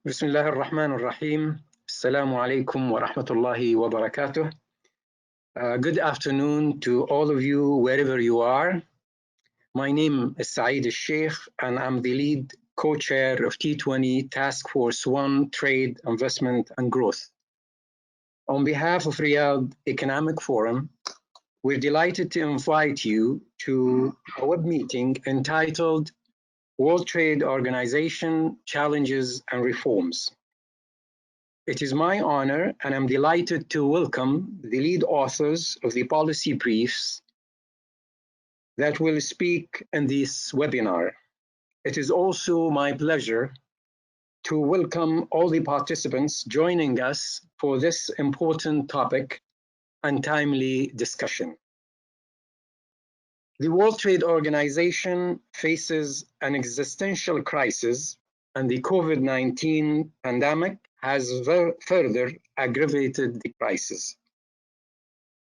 بسم الله الرحمن الرحيم. السلام عليكم ورحمة الله وبركاته. Good afternoon to all of you wherever you are. My name is Saeed al-Sheikh and I'm the lead co-chair of T20 Task Force 1 Trade, Investment and Growth. On behalf of Riyadh Economic Forum, we're delighted to invite you to a web meeting entitled World Trade Organization Challenges and Reforms. It is my honor, and I'm delighted to welcome the lead authors of the policy briefs that will speak in this webinar. It is also my pleasure to welcome all the participants joining us for this important topic and timely discussion. The World Trade Organization faces an existential crisis, and the COVID-19 pandemic has further aggravated the crisis.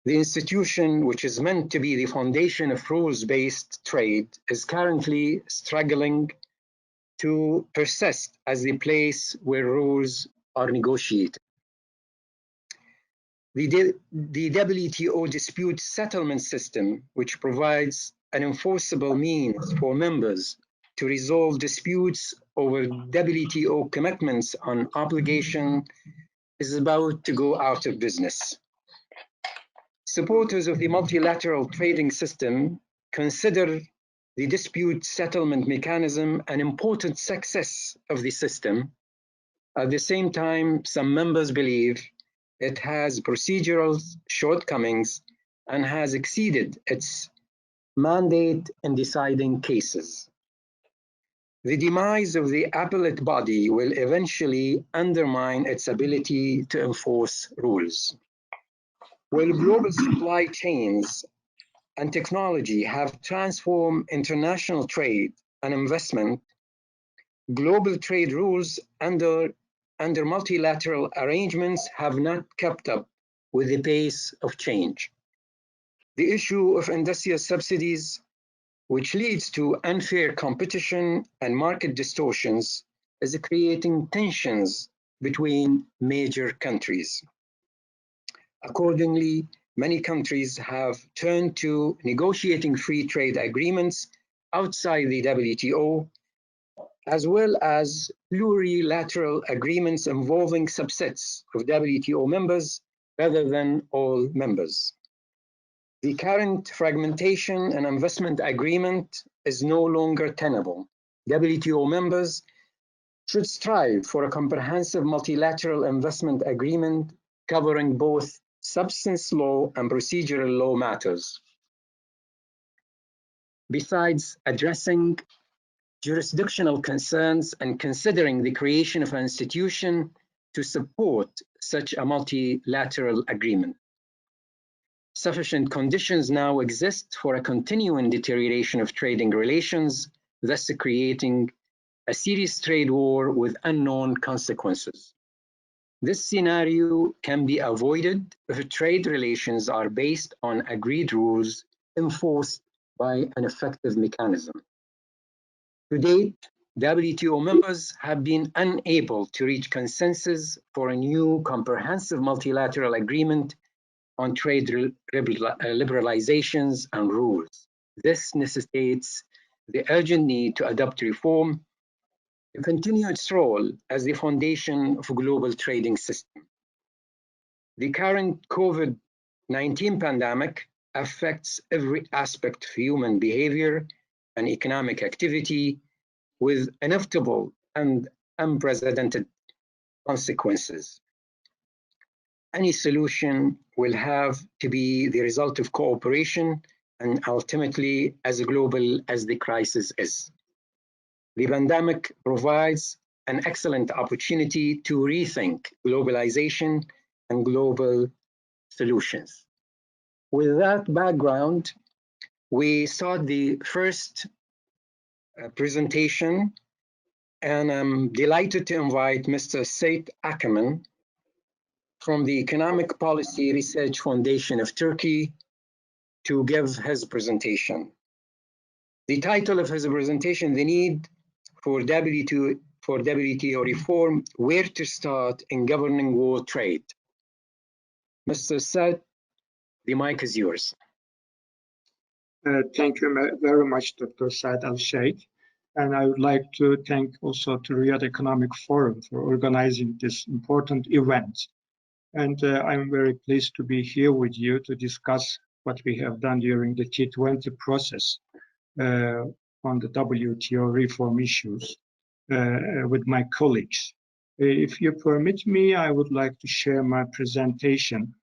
The institution, which is meant to be the foundation of rules-based trade, is currently struggling to persist as the place where rules are negotiated. The WTO dispute settlement system, which provides an enforceable means for members to resolve disputes over WTO commitments on obligation, is about to go out of business. Supporters of the multilateral trading system consider the dispute settlement mechanism an important success of the system. At the same time, some members believe it has procedural shortcomings and has exceeded its mandate in deciding cases. The demise of the appellate body will eventually undermine its ability to enforce rules. While global supply chains and technology have transformed international trade and investment, global trade rules under multilateral arrangements have not kept up with the pace of change. The issue of industrial subsidies, which leads to unfair competition and market distortions, is creating tensions between major countries. Accordingly, many countries have turned to negotiating free trade agreements outside the WTO, as well as plurilateral agreements involving subsets of WTO members rather than all members. The current fragmentation and investment agreement is no longer tenable. WTO members should strive for a comprehensive multilateral investment agreement covering both substance law and procedural law matters. Besides addressing jurisdictional concerns and considering the creation of an institution to support such a multilateral agreement. Sufficient conditions now exist for a continuing deterioration of trading relations, thus creating a serious trade war with unknown consequences. This scenario can be avoided if trade relations are based on agreed rules enforced by an effective mechanism. To date, WTO members have been unable to reach consensus for a new comprehensive multilateral agreement on trade liberalizations and rules. This necessitates the urgent need to adopt reform to continue its role as the foundation of a global trading system. The current COVID-19 pandemic affects every aspect of human behavior and economic activity with inevitable and unprecedented consequences. Any solution will have to be the result of cooperation and ultimately as global as the crisis is. The pandemic provides an excellent opportunity to rethink globalization and global solutions. With that background, we start the first presentation, and I'm delighted to invite Mr. Seyit Ackerman from the Economic Policy Research Foundation of Turkey to give his presentation. The title of his presentation, The Need for for WTO reform, where to start in governing world trade. Mr. Saad, the mic is yours. Thank you very much, Dr. Saad Al-Sheikh. And I would like to thank also to Riyadh Economic Forum for organizing this important event. And I'm very pleased to be here with you to discuss what we have done during the T20 process on the WTO reform issues with my colleagues. If you permit me, I would like to share my presentation.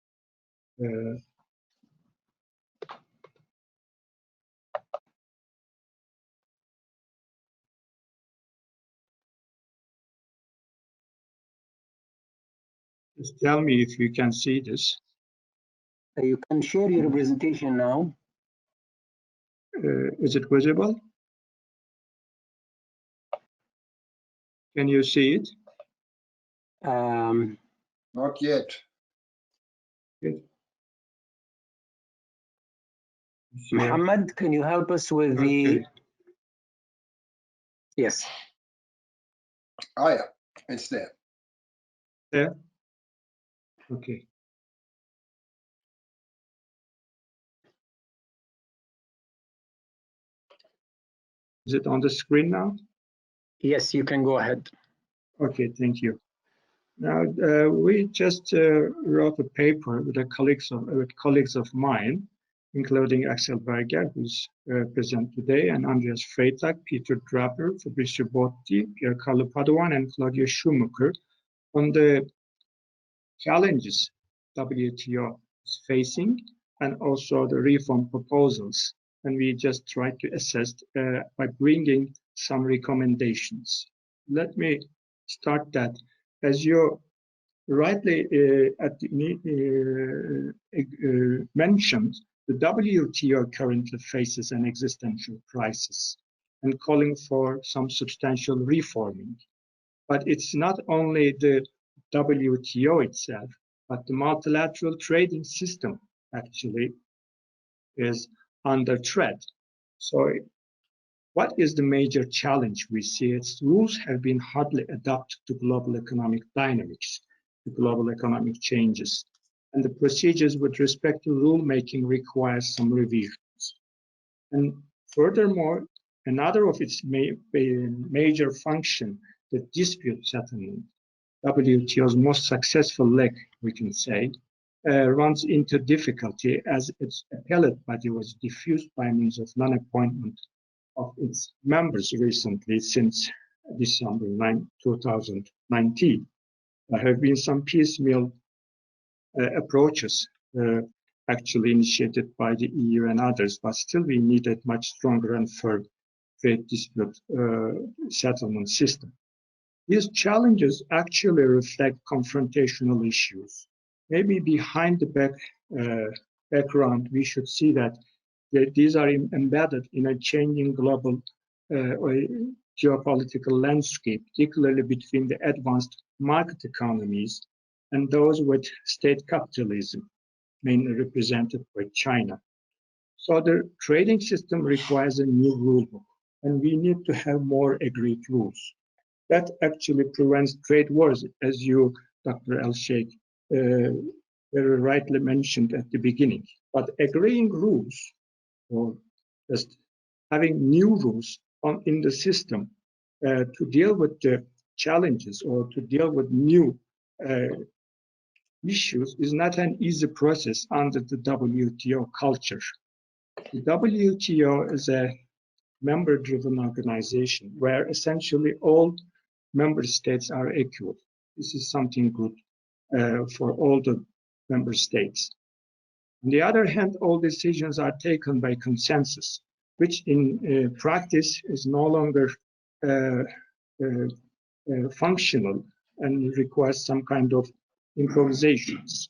Just tell me if you can see this. You can share your presentation now. Is it visible? Can you see it? Not yet. Good. Muhammad, can you help us with the... Yes. Oh yeah, it's there. There? Okay. Is it on the screen now? Yes, you can go ahead. Okay, thank you. Now, we just wrote a paper with colleagues of mine, including Axel Berger, who's present today, and Andreas Freitag, Peter Draper, Fabrizio Botti, Piercarlo Padoan, and Claudio Schumacher, on the challenges WTO is facing and also the reform proposals. And we just tried to assess by bringing some recommendations. Let me start that. As you rightly mentioned, the WTO currently faces an existential crisis and calling for some substantial reforming. But it's not only the WTO itself, but the multilateral trading system actually is under threat. So what is the major challenge we see? Its rules have been hardly adapted to global economic dynamics, to global economic changes, and the procedures with respect to rulemaking require some revisions. And furthermore, another of its major function, the dispute settlement, WTO's most successful leg, we can say, runs into difficulty as its appellate body was diffused by means of non-appointment of its members recently since December 2019. There have been some piecemeal approaches actually initiated by the EU and others, but still we need a much stronger and firm trade dispute settlement system. These challenges actually reflect confrontational issues. Maybe behind the background, we should see that these are embedded in a changing global geopolitical landscape, particularly between the advanced market economies and those with state capitalism, mainly represented by China. So the trading system requires a new rule book, and we need to have more agreed rules. That actually prevents trade wars, as you, Dr. Al-Sheikh, very rightly mentioned at the beginning. But agreeing rules, or just having new rules in the system to deal with the challenges or to deal with new issues is not an easy process under the WTO culture. The WTO is a member-driven organization where essentially all member states are equal. This is something good for all the member states. On the other hand, all decisions are taken by consensus, which in practice is no longer functional and requires some kind of improvisations.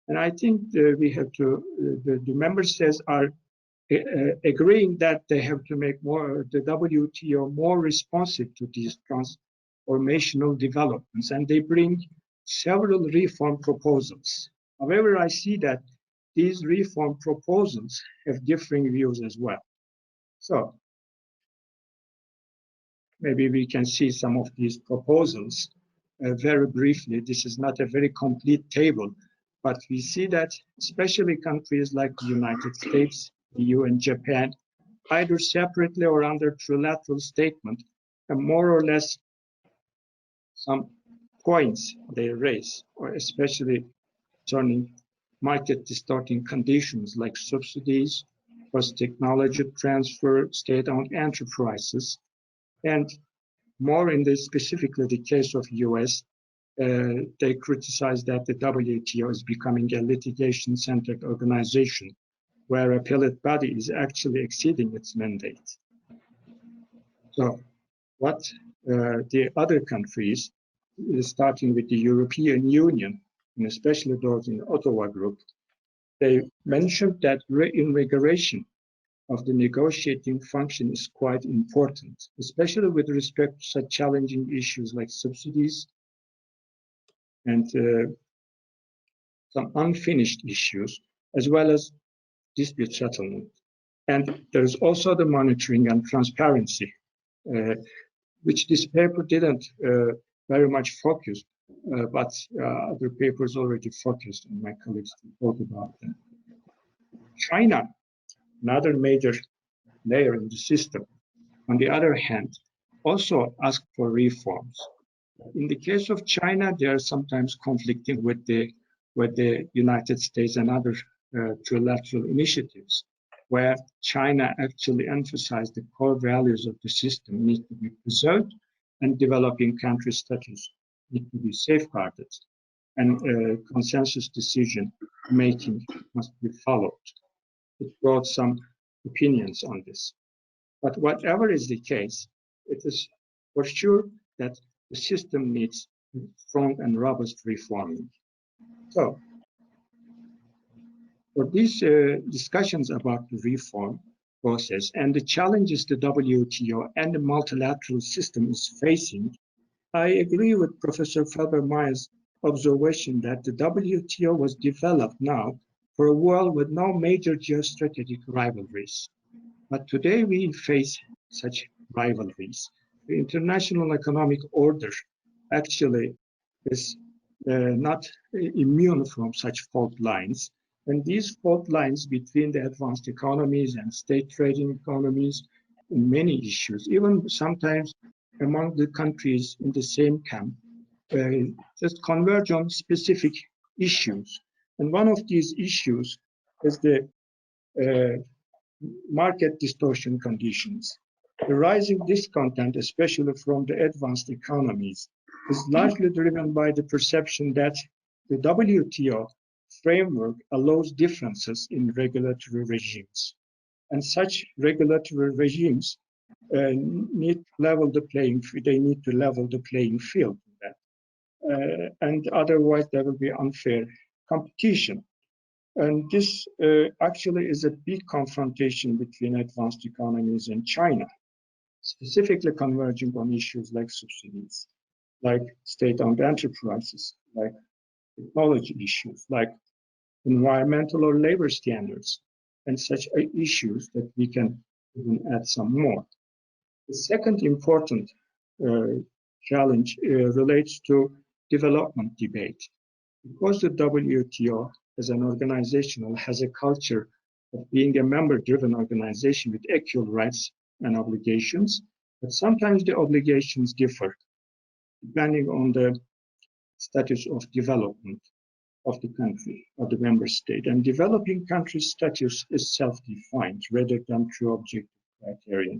And I think we have to, the member states are agreeing that they have to make the WTO more responsive to these transformational developments, and they bring several reform proposals. However, I see that these reform proposals have differing views as well. So maybe we can see some of these proposals very briefly. This is not a very complete table, but we see that especially countries like the United States, EU, and Japan, either separately or under trilateral statement, have more or less some points they raise, or especially concerning market distorting conditions like subsidies, first technology transfer, state-owned enterprises, and more in the specifically the case of US, they criticize that the WTO is becoming a litigation-centered organization where appellate body is actually exceeding its mandate. So what the other countries, starting with the European Union, and especially those in the Ottawa group, they mentioned that reinvigoration of the negotiating function is quite important, especially with respect to such challenging issues like subsidies and some unfinished issues, as well as dispute settlement. And there's also the monitoring and transparency, which this paper didn't very much focus, but other papers already focused, and my colleagues talked about them. China, another major layer in the system, on the other hand, also asked for reforms. In the case of China, they are sometimes conflicting with the United States and other trilateral initiatives, where China actually emphasized the core values of the system need to be preserved and developing country status need to be safeguarded, and consensus decision making must be followed. It brought some opinions on this. But whatever is the case, it is for sure that the system needs strong and robust reforming. So, for these discussions about the reform process and the challenges the WTO and the multilateral system is facing, I agree with Professor Felbermayer's observation that the WTO was developed now for a world with no major geostrategic rivalries. But today we face such rivalries. The international economic order actually is not immune from such fault lines. And these fault lines between the advanced economies and state trading economies in many issues, even sometimes among the countries in the same camp, just converge on specific issues. And one of these issues is the market distortion conditions. The rising discontent, especially from the advanced economies, is largely driven by the perception that the WTO framework allows differences in regulatory regimes. And such regulatory regimes need to level the playing field. They need to level the playing field. And otherwise there will be unfair competition. And this actually is a big confrontation between advanced economies and China, specifically converging on issues like subsidies, like state-owned enterprises, like technology issues, like environmental or labor standards, and such issues that we can even add some more. The second important challenge relates to development debate. Because the WTO as an organization has a culture of being a member-driven organization with equal rights and obligations, but sometimes the obligations differ depending on the status of development of the country or the member state. And developing country status is self-defined rather than through objective criteria.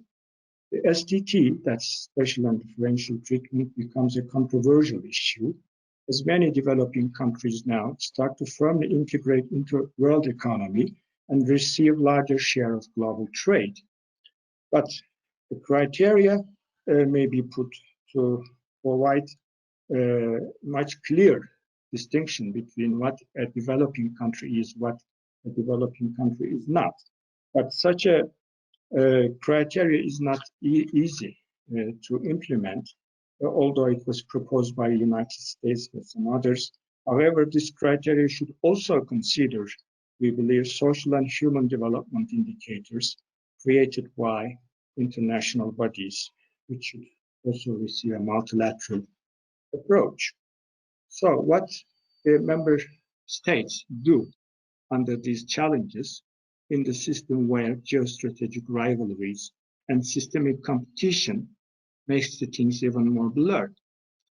The SDT, that's special and differential treatment, becomes a controversial issue as many developing countries now start to firmly integrate into world economy and receive larger share of global trade. But the criteria may be put to provide much clear distinction between what a developing country is, what a developing country is not. But such a criteria is not easy to implement, although it was proposed by the United States and some others. However, this criteria should also consider, we believe, social and human development indicators created by international bodies, which should also receive a multilateral approach. So what the member states do under these challenges in the system where geostrategic rivalries and systemic competition makes the things even more blurred.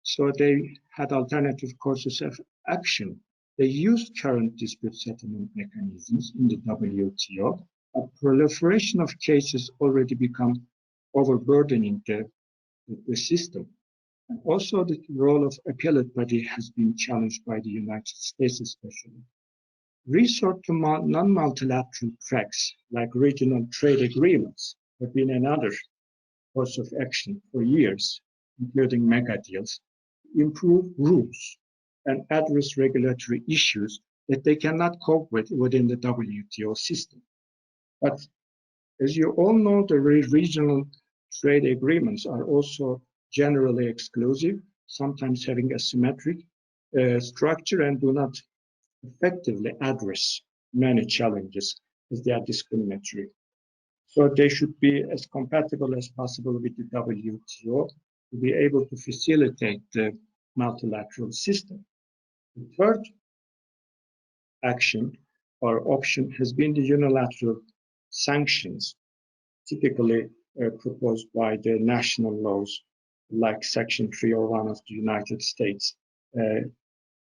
So they had alternative courses of action. They used current dispute settlement mechanisms in the WTO. A proliferation of cases already become overburdening the system. And also the role of appellate body has been challenged by the United States especially. Resort to non-multilateral tracks like regional trade agreements have been another course of action for years, including mega deals, improve rules and address regulatory issues that they cannot cope with within the WTO system. But as you all know, the regional trade agreements are also generally exclusive, sometimes having asymmetric structure and do not effectively address many challenges as they are discriminatory. So they should be as compatible as possible with the WTO to be able to facilitate the multilateral system. The third action or option has been the unilateral sanctions, typically proposed by the national laws like Section 301 of the United States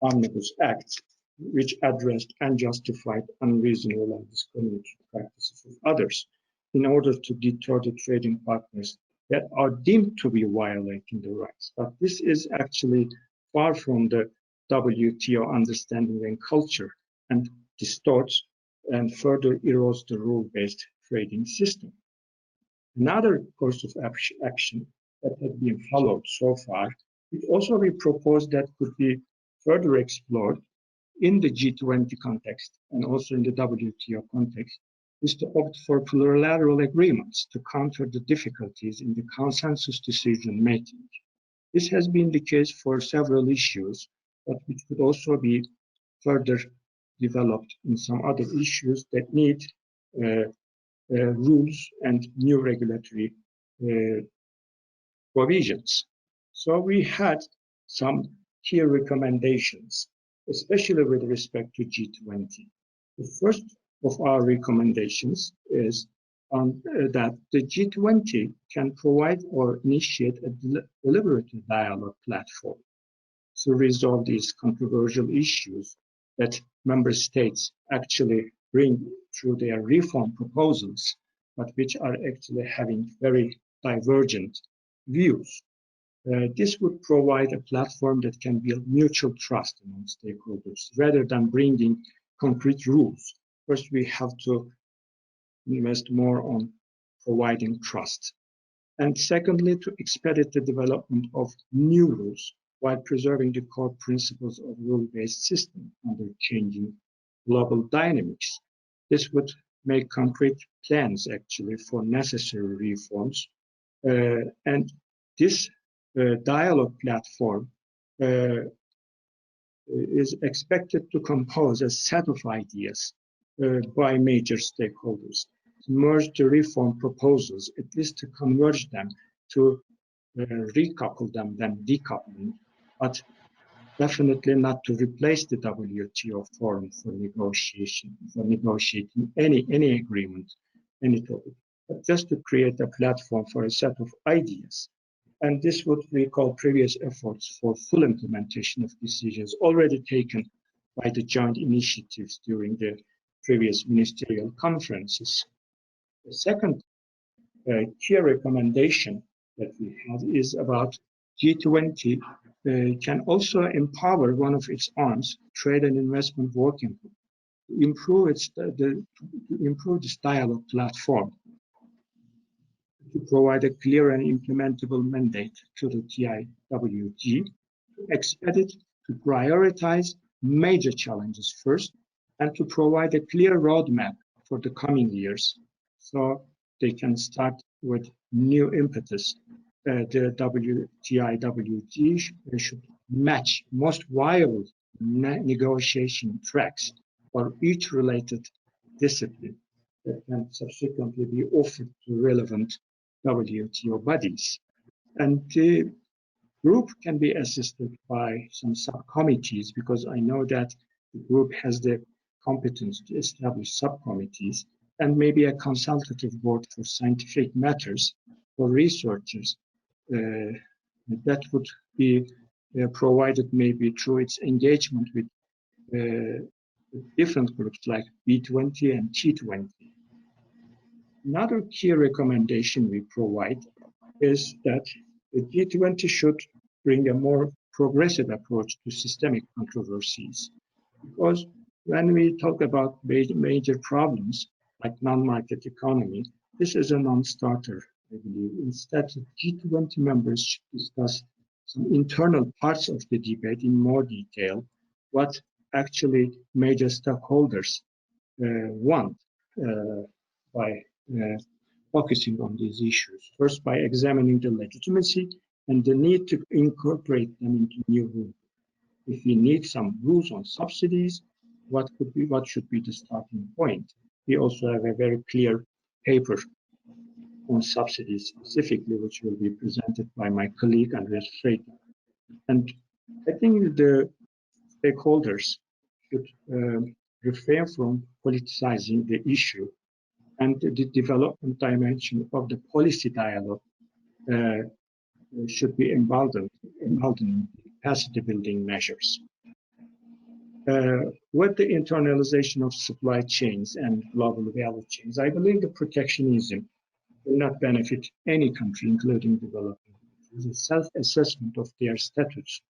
Omnibus Act, which addressed unjustified, unreasonable, and discriminatory practices of others in order to deter the trading partners that are deemed to be violating the rights. But this is actually far from the WTO understanding and culture and distorts and further erodes the rule-based trading system. Another course of action that has been followed so far, it also we proposed that could be further explored in the G20 context and also in the WTO context, is to opt for plurilateral agreements to counter the difficulties in the consensus decision making. This has been the case for several issues, but which could also be further developed in some other issues that need rules and new regulatory provisions. So we had some key recommendations, especially with respect to G20. The first of our recommendations is that the G20 can provide or initiate a deliberative dialogue platform to resolve these controversial issues that member states actually bring through their reform proposals, but which are actually having very divergent views. This would provide a platform that can build mutual trust among stakeholders rather than bringing concrete rules. First, we have to invest more on providing trust. And secondly, to expedite the development of new rules while preserving the core principles of rule-based system under changing global dynamics. This would make concrete plans actually for necessary reforms. And this dialogue platform is expected to compose a set of ideas by major stakeholders, to merge the reform proposals, at least to converge them, to recouple them, then decoupling, but definitely not to replace the WTO forum for negotiation, for negotiating any agreement, any topic, but just to create a platform for a set of ideas. And this would recall previous efforts for full implementation of decisions already taken by the joint initiatives during the previous ministerial conferences. The second key recommendation that we have is about G20 can also empower one of its arms, Trade and Investment Working Group, to improve this dialogue platform, to provide a clear and implementable mandate to the TIWG, to expedite, to prioritize major challenges first, and to provide a clear roadmap for the coming years so they can start with new impetus. The TIWG should match most viable negotiation tracks for each related discipline that can subsequently be offered to relevant WTO bodies. And the group can be assisted by some subcommittees, because I know that the group has the competence to establish subcommittees, and maybe a consultative board for scientific matters for researchers. That would be provided maybe through its engagement with different groups like B20 and T20. Another key recommendation we provide is that the G20 should bring a more progressive approach to systemic controversies. Because when we talk about major problems like non-market economy, this is a non-starter, I believe. Instead, G20 members should discuss some internal parts of the debate in more detail, what actually major stakeholders want by focusing on these issues. First, by examining the legitimacy and the need to incorporate them into new rules. If we need some rules on subsidies, what should be the starting point? We also have a very clear paper on subsidies specifically, which will be presented by my colleague Andreas Freita. And I think the stakeholders should refrain from politicizing the issue, and the development dimension of the policy dialogue should be emboldened capacity building measures. With the internalization of supply chains and global value chains, I believe the protectionism will not benefit any country, including developing countries. A self-assessment of their status,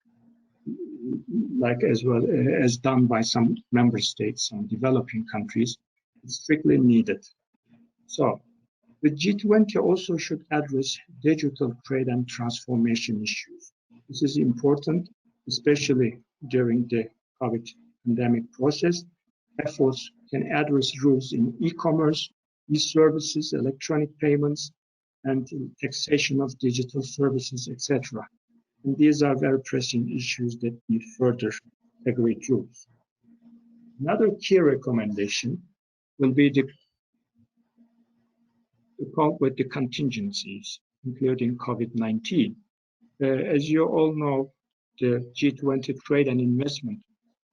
like as well as done by some member states, some developing countries, is strictly needed. So the G20 also should address digital trade and transformation issues. This is important, especially during the COVID pandemic process. Efforts can address rules in e-commerce, e-services, electronic payments, and taxation of digital services, etc. And these are very pressing issues that need further agreed rules. Another key recommendation will be to cope with the contingencies, including COVID-19. As you all know, the G20 trade and investment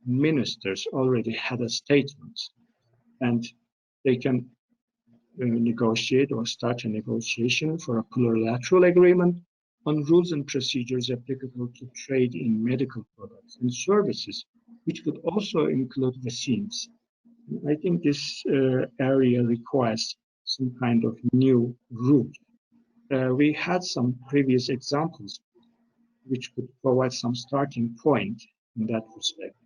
ministers already had a statement, and they can negotiate or start a negotiation for a plurilateral agreement on rules and procedures applicable to trade in medical products and services, which could also include vaccines. I think this area requires some kind of new route. We had some previous examples which could provide some starting point in that respect.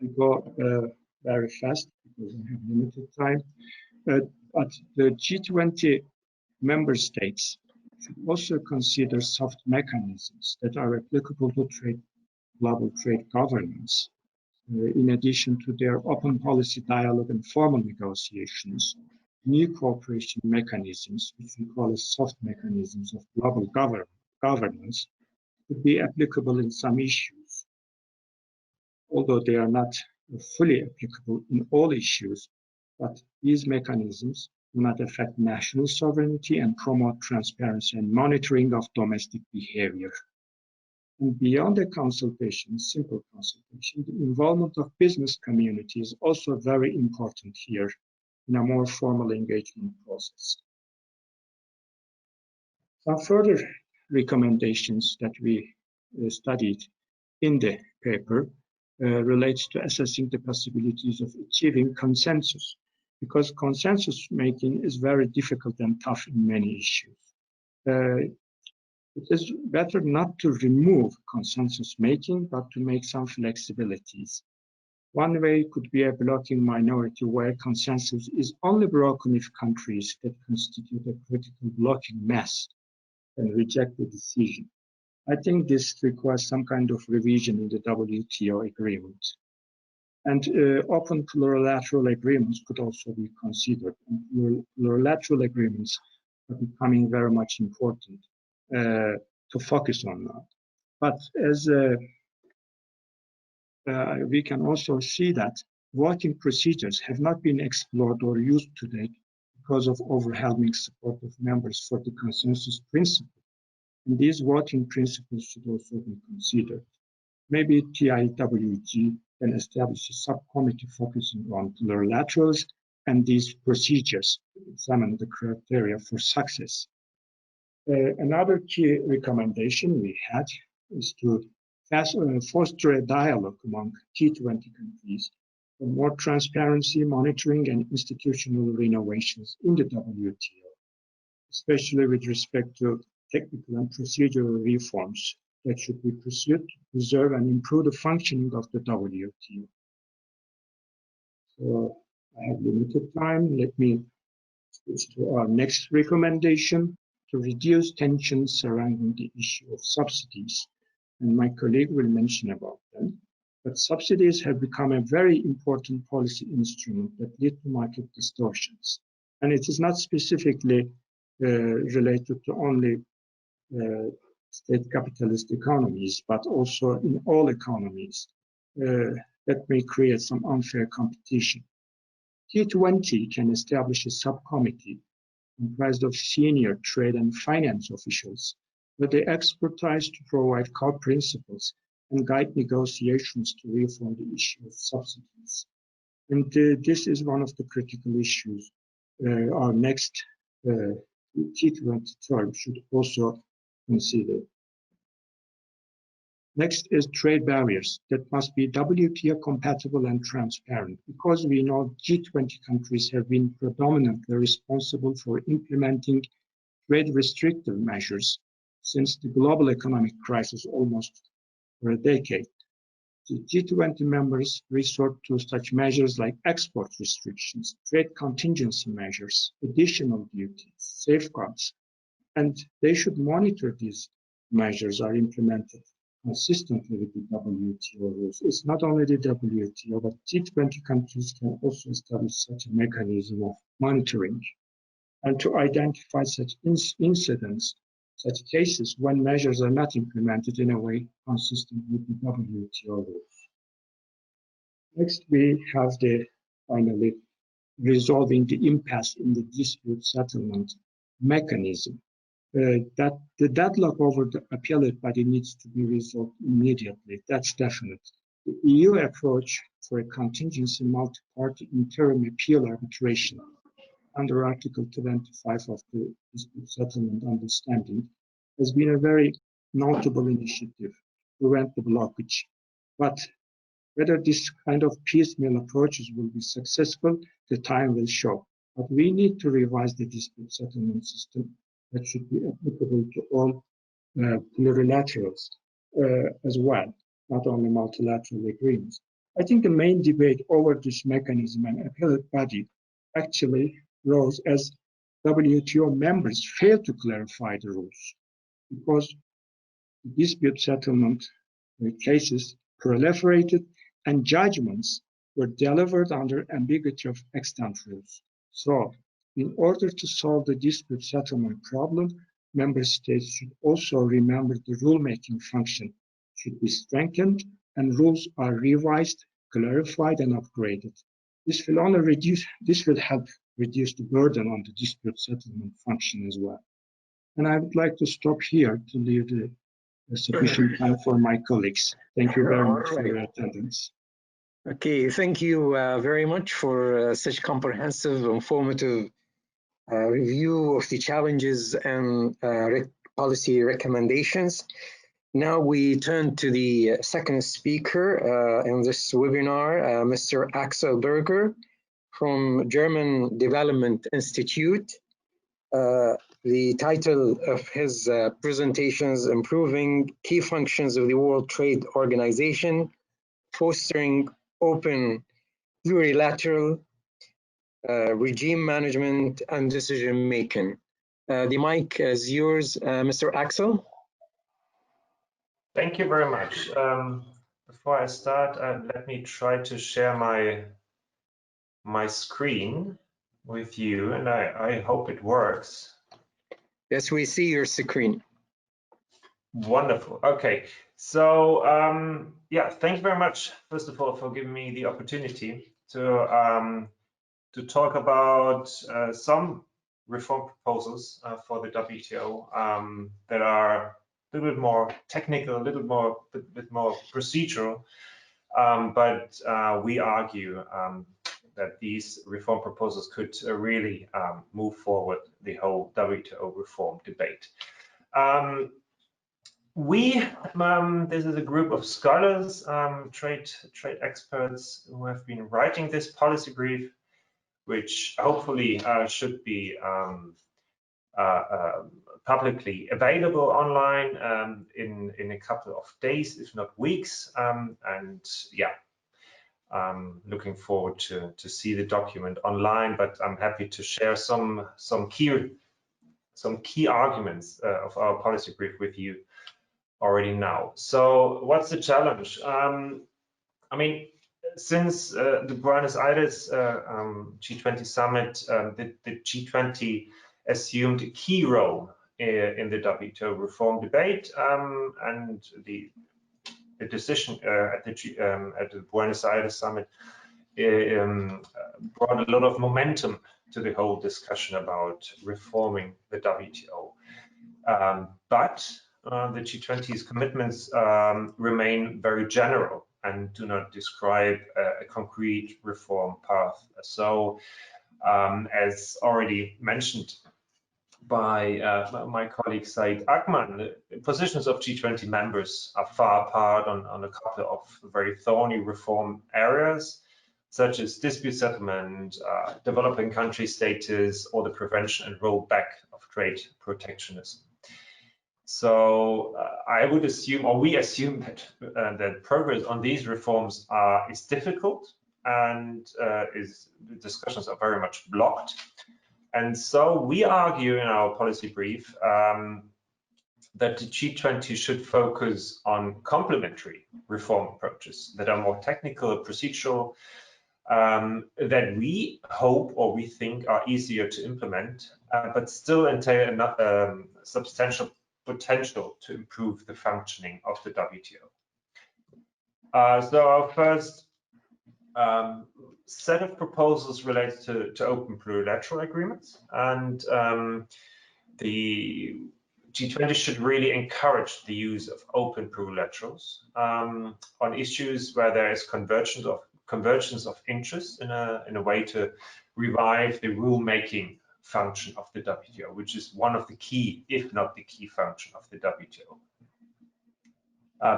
I go very fast because I have limited time, but the G20 member states should also consider soft mechanisms that are applicable to global trade governance. In addition to their open policy dialogue and formal negotiations, new cooperation mechanisms, which we call as soft mechanisms of global governance, could be applicable in some issues, although they are not fully applicable in all issues. But these mechanisms do not affect national sovereignty and promote transparency and monitoring of domestic behavior. And beyond the consultation, simple consultation, the involvement of business community is also very important here in a more formal engagement process. Some further recommendations that we studied in the paper relates to assessing the possibilities of achieving consensus, because consensus making is very difficult and tough in many issues. It is better not to remove consensus making, but to make some flexibilities. One way could be a blocking minority where consensus is only broken if countries that constitute a critical blocking mass can reject the decision. I think this requires some kind of revision in the WTO agreement. And open plurilateral agreements could also be considered. And plurilateral agreements are becoming very much important to focus on that. But as we can also see that voting procedures have not been explored or used to date to because of overwhelming support of members for the consensus principle. And these voting principles should also be considered. Maybe TIWG can establish a subcommittee focusing on plurilaterals and these procedures to examine the criteria for success. Another key recommendation we had is to foster a dialogue among T20 countries for more transparency, monitoring, and institutional renovations in the WTO, especially with respect to technical and procedural reforms that should be pursued to preserve and improve the functioning of the WTO. So I have limited time. Let me switch to our next recommendation, to reduce tensions surrounding the issue of subsidies. And my colleague will mention about them. But subsidies have become a very important policy instrument that lead to market distortions. And it is not specifically related to only state capitalist economies, but also in all economies that may create some unfair competition. T20 can establish a subcommittee comprised of senior trade and finance officials with the expertise to provide core principles and guide negotiations to reform the issue of subsidies. And this is one of the critical issues our next T20 term should also consider. Next is trade barriers that must be WTO compatible and transparent, because we know G20 countries have been predominantly responsible for implementing trade restrictive measures since the global economic crisis almost for a decade. The G20 members resort to such measures like export restrictions, trade contingency measures, additional duties, safeguards, and they should monitor these measures are implemented consistently with the WTO rules. It's not only the WTO, but G20 countries can also establish such a mechanism of monitoring and to identify such incidents, such cases when measures are not implemented in a way consistent with the WTO rules. Next, we have finally resolving the impasse in the dispute settlement mechanism. That the deadlock over the appellate body needs to be resolved immediately. That's definite. The EU approach for a contingency multi-party interim appeal arbitration under Article 25 of the Dispute Settlement Understanding has been a very notable initiative to prevent the blockage. But whether this kind of piecemeal approaches will be successful, the time will show. But we need to revise the dispute settlement system that should be applicable to all plurilaterals as well, not only multilateral agreements. I think the main debate over this mechanism and appellate body actually rose as WTO members failed to clarify the rules, because dispute settlement cases proliferated and judgments were delivered under ambiguity of extant rules. So, in order to solve the dispute settlement problem, member states should also remember the rulemaking function should be strengthened and rules are revised, clarified, and upgraded. This will help reduce the burden on the dispute settlement function as well. And I would like to stop here to leave the sufficient time for my colleagues. Thank you very much for your attendance. Okay, thank you very much for such comprehensive, informative review of the challenges and policy recommendations. Now we turn to the second speaker in this webinar, Mr. Axel Berger from German Development Institute. The title of his presentation is Improving Key Functions of the World Trade Organization, Fostering Open Plurilateral Regime Management and Decision Making. The mic is yours, Mr. Axel. Thank you very much. Before I start, let me try to share my screen with you, and I hope it works. Yes, we see your screen. Wonderful. Okay, so yeah, thank you very much, first of all, for giving me the opportunity to to talk about some reform proposals for the WTO that are a little bit more technical, a little bit more procedural, but we argue that these reform proposals could really move forward the whole WTO reform debate. This is a group of scholars, trade experts who have been writing this policy brief, which hopefully should be publicly available online in a couple of days, if not weeks. And yeah, looking forward to see the document online, but I'm happy to share some key arguments of our policy brief with you already now. So what's the challenge? I mean, since the Buenos Aires G20 summit, the G20 assumed a key role in the WTO reform debate, and the decision at the Buenos Aires summit brought a lot of momentum to the whole discussion about reforming the WTO. But the G20's commitments remain very general and do not describe a concrete reform path. So, as already mentioned by my colleague Said Akman, the positions of G20 members are far apart on a couple of very thorny reform areas, such as dispute settlement, developing country status, or the prevention and rollback of trade protectionism. So I would assume, or we assume, that progress on these reforms is difficult, and the discussions are very much blocked. And so we argue in our policy brief that the G20 should focus on complementary reform approaches that are more technical and procedural, that we hope or we think are easier to implement, but still entail substantial potential to improve the functioning of the WTO. So our first set of proposals relates to open plurilateral agreements, and the G20 should really encourage the use of open plurilaterals on issues where there is convergence of interest in a way to revive the rule-making function of the WTO, which is one of the key, if not the key function of the WTO.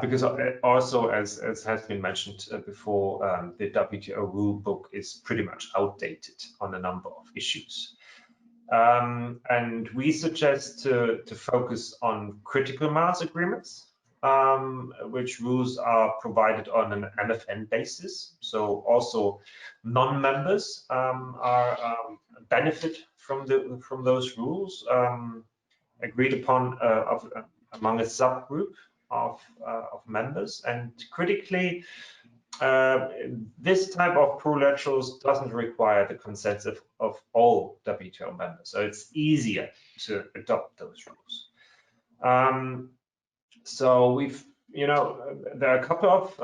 Because also, as has been mentioned before, the WTO rule book is pretty much outdated on a number of issues. And we suggest to focus on critical mass agreements, which rules are provided on an MFN basis. So also non-members benefit from those rules agreed upon among a subgroup of members. And critically, this type of plurilaterals doesn't require the consent of all WTO members, so it's easier to adopt those rules. So we've, there are a couple of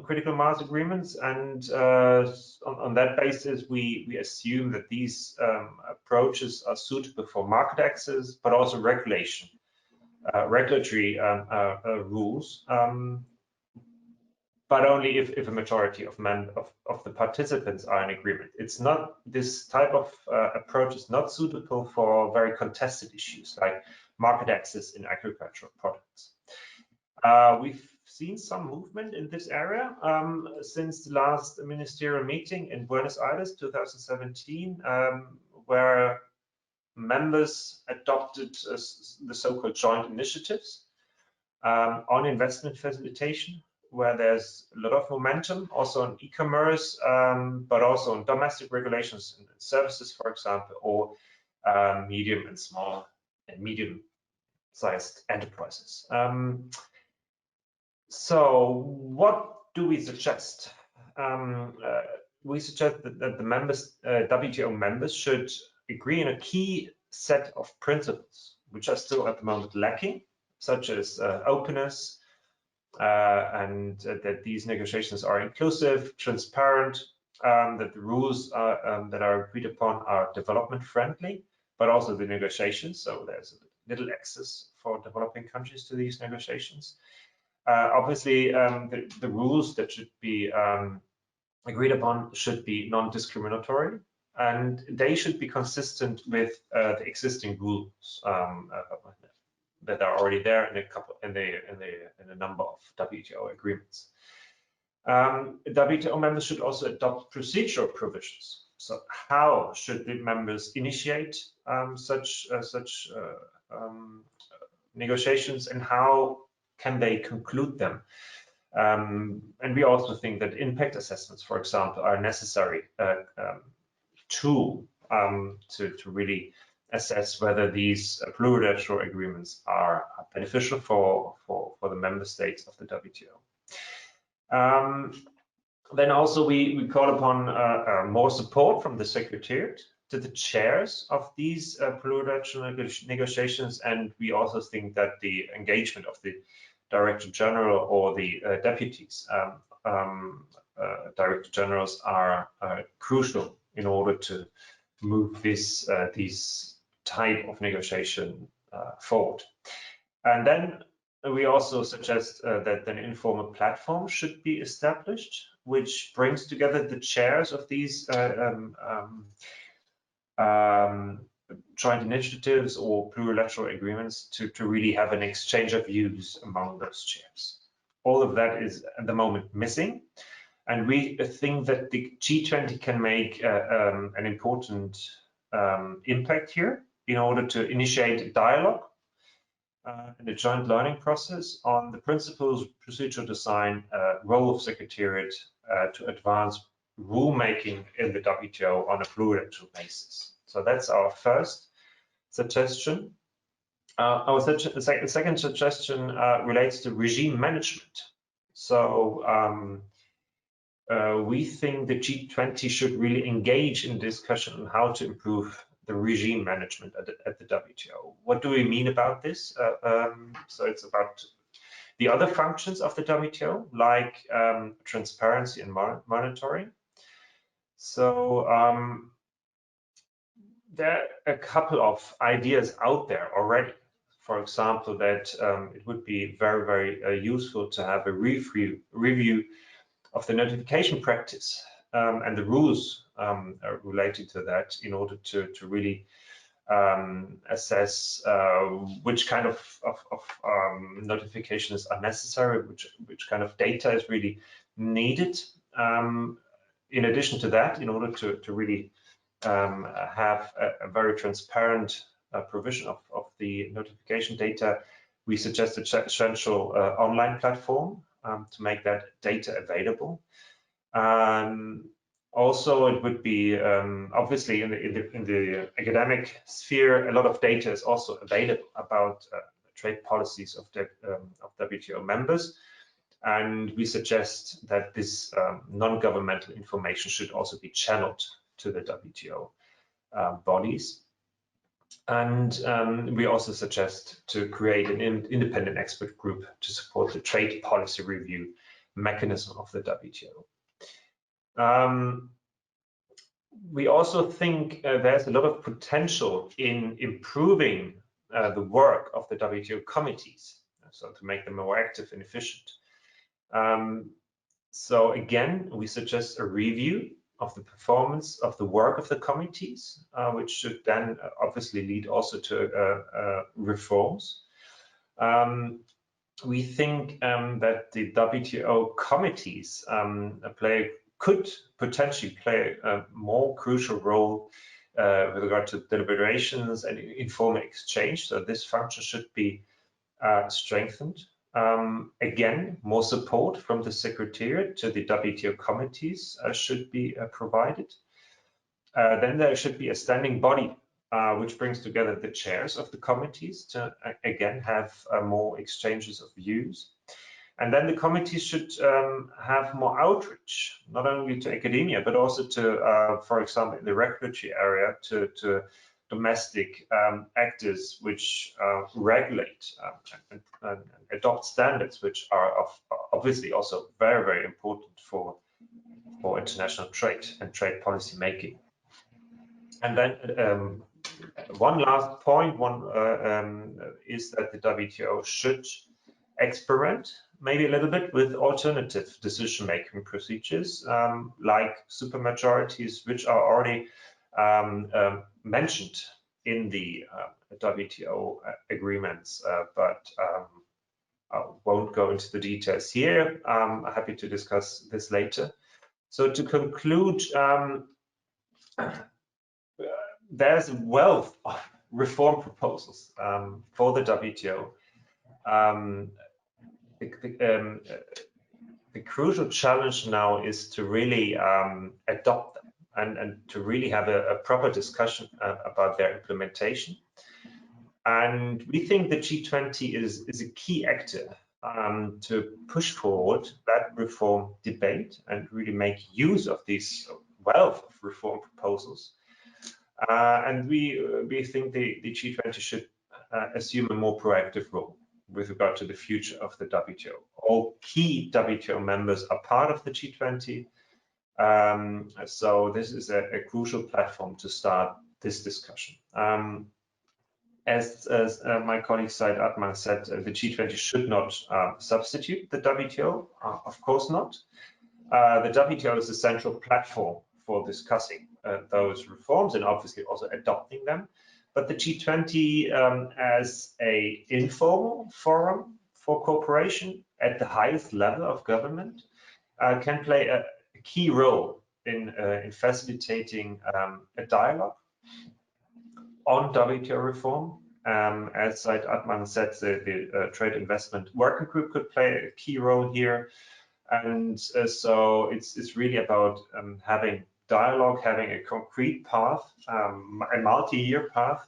critical mass agreements, and on that basis, we assume that these approaches are suitable for market access, but also regulatory rules, but only if a majority of the participants are in agreement. It's not, this type of approach is not suitable for very contested issues like market access in agricultural products. We've seen some movement in this area since the last ministerial meeting in Buenos Aires 2017, where members adopted the so-called joint initiatives on investment facilitation, where there's a lot of momentum, also on e-commerce, but also on domestic regulations and services, for example, or medium and small and medium-sized enterprises. So what do we suggest? We suggest that the WTO members should agree on a key set of principles, which are still at the moment lacking, such as openness, and that these negotiations are inclusive, transparent, that the rules that are agreed upon are development friendly, but also the negotiations. So there's little access for developing countries to these negotiations. Obviously, the rules that should be agreed upon should be non-discriminatory, and they should be consistent with the existing rules that are already there in a number of WTO agreements. WTO members should also adopt procedural provisions. So how should the members initiate such negotiations, and how can they conclude them? And we also think that impact assessments, for example, are a necessary tool to really assess whether these plurilateral agreements are beneficial for the member states of the WTO. Then also we call upon more support from the Secretariat to the chairs of these plurilateral negotiations, and we also think that the engagement of the Director General or the deputies Director Generals are crucial in order to move these type of negotiation forward. And then we also suggest that an informal platform should be established, which brings together the chairs of these joint initiatives or plurilateral agreements to really have an exchange of views among those chairs. All of that is at the moment missing, and we think that the G20 can make an important impact here in order to initiate a dialogue and a joint learning process on the principles, procedural design, role of Secretariat to advance rulemaking in the WTO on a plurilateral basis. So that's our first suggestion. Our second suggestion relates to regime management. So we think the G20 should really engage in discussion on how to improve the regime management at the WTO. What do we mean about this? So it's about the other functions of the WTO, like transparency and monitoring. So there are a couple of ideas out there already. For example, that it would be very, very useful to have a review of the notification practice and the rules related to that in order to really assess which kind of notifications are necessary, which kind of data is really needed. In addition to that, in order to really have a very transparent provision of the notification data, we suggest a central online platform to make that data available. Also, it would be obviously in the academic sphere, a lot of data is also available about trade policies of WTO members, and we suggest that this non-governmental information should also be channeled to the WTO bodies. And we also suggest to create an independent expert group to support the trade policy review mechanism of the WTO. We also think there's a lot of potential in improving the work of the WTO committees, so to make them more active and efficient. So again, we suggest a review of the performance of the work of the committees, which should then obviously lead also to reforms. We think that the WTO committees could potentially play a more crucial role with regard to deliberations and informal exchange. So this function should be strengthened. Again, more support from the Secretariat to the WTO committees should be provided. Then there should be a standing body which brings together the chairs of the committees to again have more exchanges of views. And then the committees should have more outreach, not only to academia, but also to, for example, in the regulatory area, to domestic actors which regulate and adopt standards, which are obviously also very, very important for for international trade and trade policy making. And then one last point is that the WTO should experiment maybe a little bit with alternative decision-making procedures like supermajorities, which are already mentioned in the WTO agreements, but I won't go into the details here. I'm happy to discuss this later. So to conclude, there's a wealth of reform proposals for the WTO. The crucial challenge now is to really adopt them and to really have a proper discussion about their implementation. And we think the G20 is a key actor to push forward that reform debate and really make use of these wealth of reform proposals. And we think the G20 should assume a more proactive role with regard to the future of the WTO. All key WTO members are part of the G20. So this is a crucial platform to start this discussion. As my colleague Said Atman said, the G20 should not substitute the WTO, of course not. The WTO is a central platform for discussing those reforms and obviously also adopting them. But the G20 as an informal forum for cooperation at the highest level of government can play a key role in facilitating a dialogue on WTO reform. As Said Atman said, the Trade Investment Working Group could play a key role here. And so it's really about having dialogue, having a concrete path, a multi-year path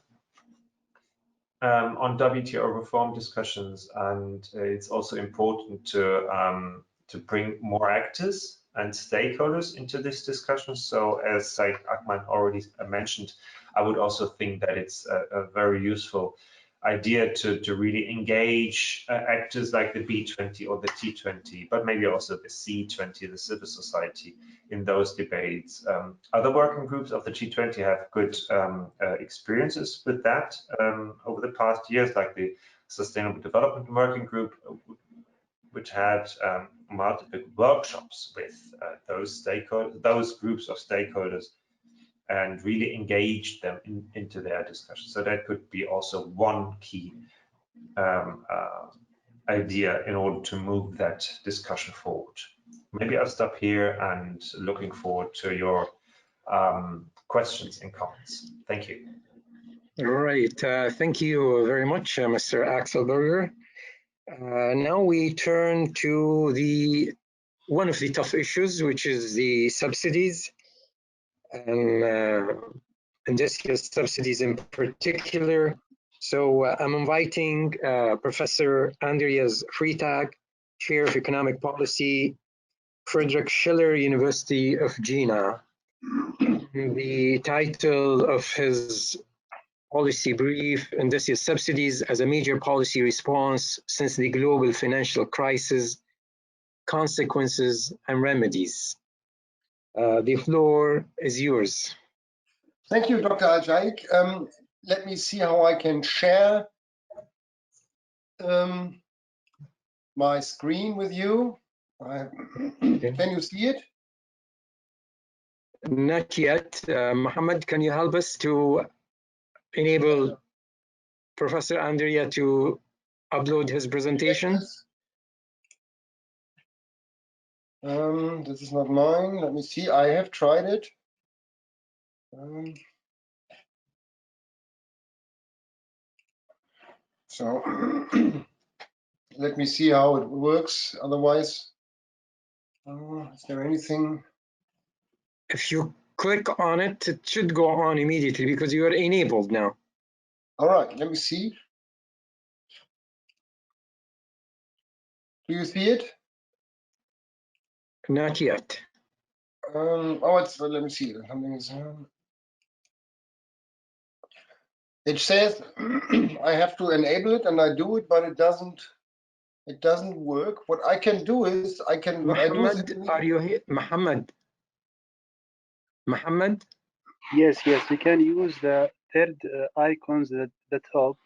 on WTO reform discussions. And it's also important to bring more actors and stakeholders into this discussion. So as Said Atman already mentioned, I would also think that it's a very useful idea to really engage actors like the B20 or the T20, but maybe also the C20, the civil society, in those debates. Other working groups of the G20 have good experiences with that over the past years, like the Sustainable Development Working Group, which had multiple workshops with those groups of stakeholders and really engaged them into their discussion. So that could be also one key idea in order to move that discussion forward. Maybe I'll stop here and looking forward to your questions and comments. Thank you. All right, thank you very much, Mr. Axel Berger. Now we turn to one of the tough issues, which is the subsidies, and industrial subsidies in particular. So I'm inviting Professor Andreas Freitag, Chair of Economic Policy, Friedrich Schiller University of Jena. The title of his policy brief, Industrial Subsidies as a Major Policy Response Since the Global Financial Crisis, Consequences and Remedies. The floor is yours. Thank you, Dr. Al-Jaik. Let me see how I can share my screen with you. Can you see it? Not yet. Mohammed, can you help us to enable Professor Andrea to upload his presentation? Yes. This is not mine. Let me see. I have tried it. So let me see how it works. Otherwise, is there anything? If you click on it, it should go on immediately because you are enabled now. All right, let me see. Do you see it? Not yet. Let me see. Something is. It says I have to enable it, and I do it, but it doesn't work. What I can do is I can. Mohammed, are you here? Mohammed, Mohammed? Yes, you can use the third icons at the top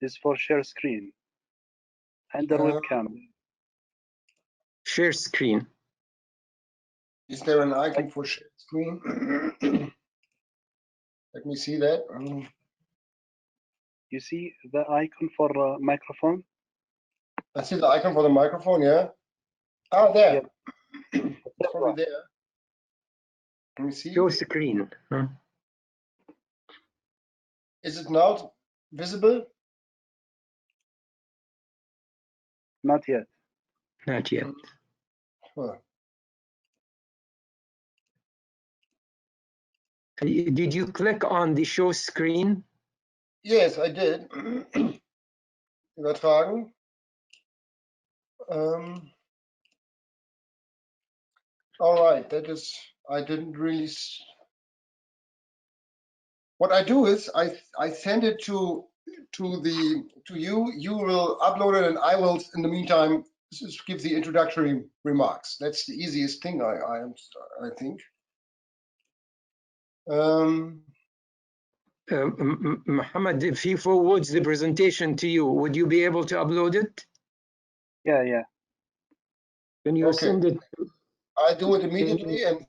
is for share screen under webcam. Share screen. Is there an icon for share screen? Let me see that. You see the icon for microphone? I see the icon for the microphone, yeah? Ah, there. Yep. It's probably there. Let me see. Show screen. Huh? Is it now visible? Not yet. Not yet. Huh. Did you click on the show screen? Yes, I did. Übertragen. All right, that is, I didn't really. What I do is I send it to you. You will upload it, and I will, in the meantime, just give the introductory remarks. That's the easiest thing, I think. Mohammed, if he forwards the presentation to you, would you be able to upload it? Yeah. Can you send it? I do it immediately, and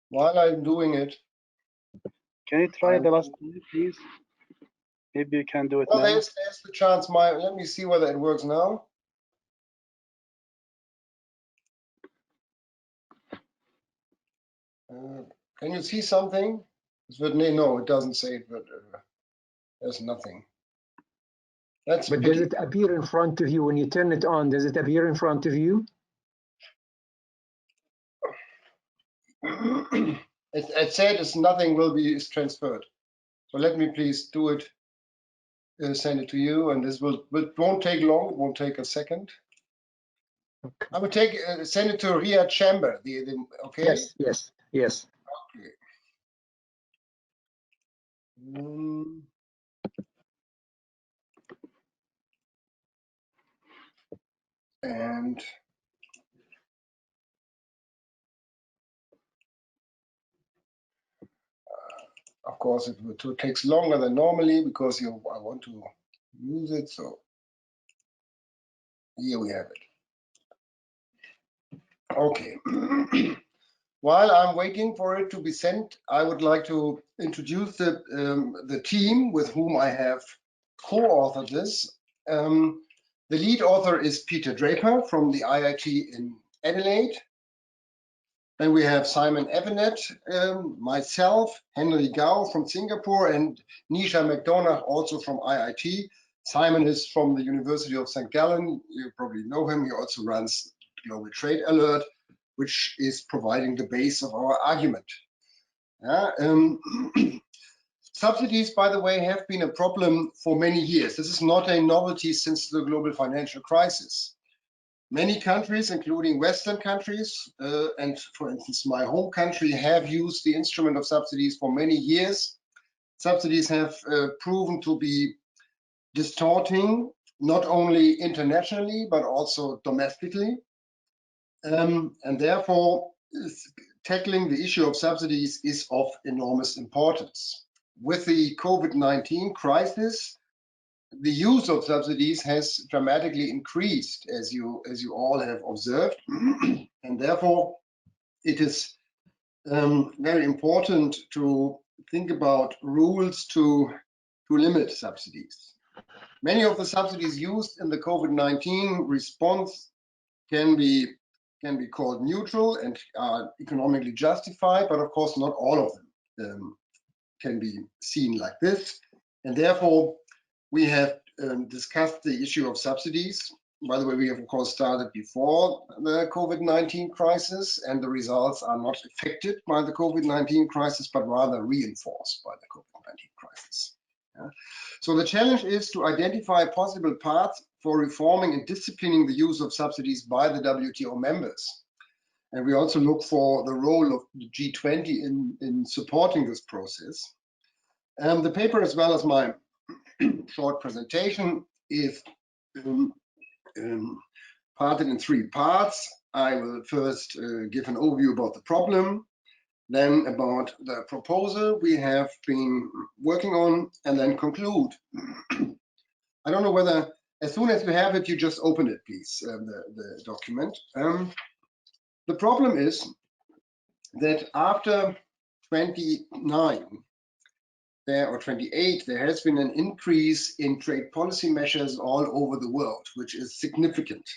while I'm doing it, can you try the last one, please? Maybe you can do it now. There's the chance. Let me see whether it works now. Can you see something? No, it doesn't say it, but there's nothing. But does it appear in front of you when you turn it on? Does it appear in front of you? It said nothing will be transferred. So let me please do it. Send it to you, and this won't take long. It won't take a second. Okay. I will send it to Riyadh Chamber. Okay. Yes. Okay. And of course, it takes longer than normally because I want to use it. So here we have it. Okay. While I'm waiting for it to be sent, I would like to introduce the team with whom I have co-authored this. The lead author is Peter Draper from the IIT in Adelaide. Then we have Simon Evanet, myself, Henry Gao from Singapore, and Nisha McDonough also from IIT. Simon is from the University of St. Gallen. You probably know him. He also runs Global Trade Alert, which is providing the base of our argument. Subsidies, by the way, have been a problem for many years. This is not a novelty since the global financial crisis. Many countries, including Western countries, and for instance, my home country, have used the instrument of subsidies for many years. Subsidies have proven to be distorting, not only internationally, but also domestically. And therefore, tackling the issue of subsidies is of enormous importance. With the COVID-19 crisis, the use of subsidies has dramatically increased, as you all have observed, and therefore it is very important to think about rules to limit subsidies. Many of the subsidies used in the COVID-19 response can be called neutral and are economically justified, but of course not all of them can be seen like this. And therefore, we have discussed the issue of subsidies. By the way, we have of course started before the COVID-19 crisis, and the results are not affected by the COVID-19 crisis, but rather reinforced by the COVID-19 crisis. So the challenge is to identify possible paths for reforming and disciplining the use of subsidies by the WTO members. And we also look for the role of the G20 in supporting this process. The paper, as well as my short presentation, is parted in three parts. I will first give an overview about the problem. then about the proposal we have been working on, and then conclude. I don't know whether, as soon as you have it, you just open it, please, the document. The problem is that after 29 or 28, there has been an increase in trade policy measures all over the world, which is significant.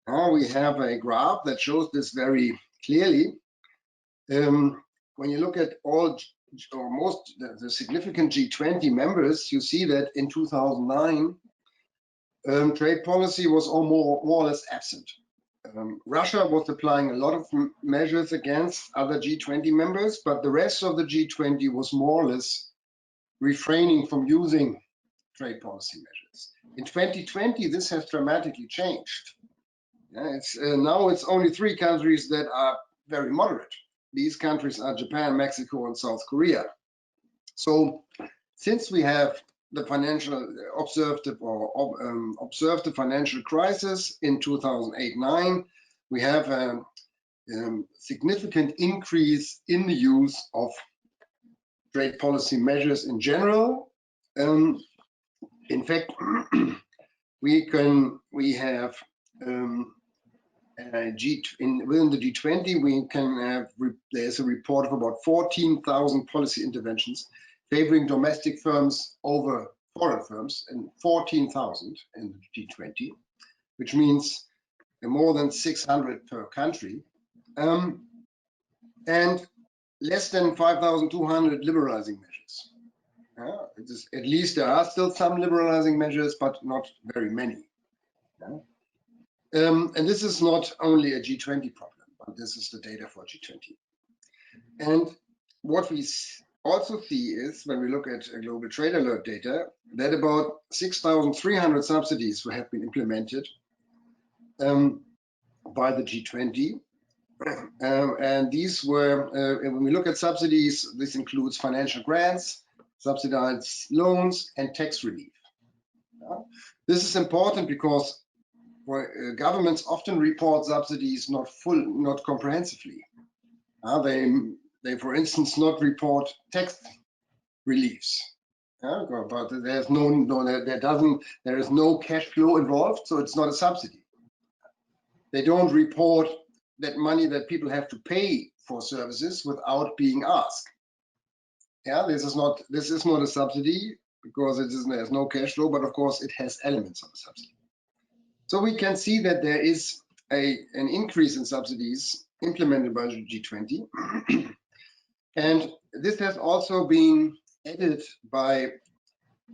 Now we have a graph that shows this very clearly. When you look at all or most the significant G20 members, you see that in 2009, trade policy was more or less absent. Russia was applying a lot of measures against other G20 members, but the rest of the G20 was more or less refraining from using trade policy measures. In 2020, this has dramatically changed. Now it's only 3 countries that are very moderate. These countries are Japan, Mexico, and South Korea. So since we have the observed the financial crisis in 2008-9, we have a significant increase in the use of trade policy measures in general. In fact, we have within the G20, we can have, there's a report of about 14,000 policy interventions favoring domestic firms over foreign firms, and 14,000 in the G20, which means more than 600 per country, and less than 5,200 liberalizing measures. At least there are still some liberalizing measures, but not very many. And this is not only a G20 problem, but this is the data for G20. And what we also see is, when we look at global trade alert data, that about 6,300 subsidies have been implemented by the G20. And these were, when we look at subsidies, this includes financial grants, subsidized loans, and tax relief. This is important because governments often report subsidies not comprehensively. They, for instance, not report tax reliefs. But there is no cash flow involved, so it's not a subsidy. They don't report that money that people have to pay for services without being asked. This is not a subsidy because there's no cash flow, but of course it has elements of a subsidy. So we can see that there is an increase in subsidies implemented by the G20. And this has also been added by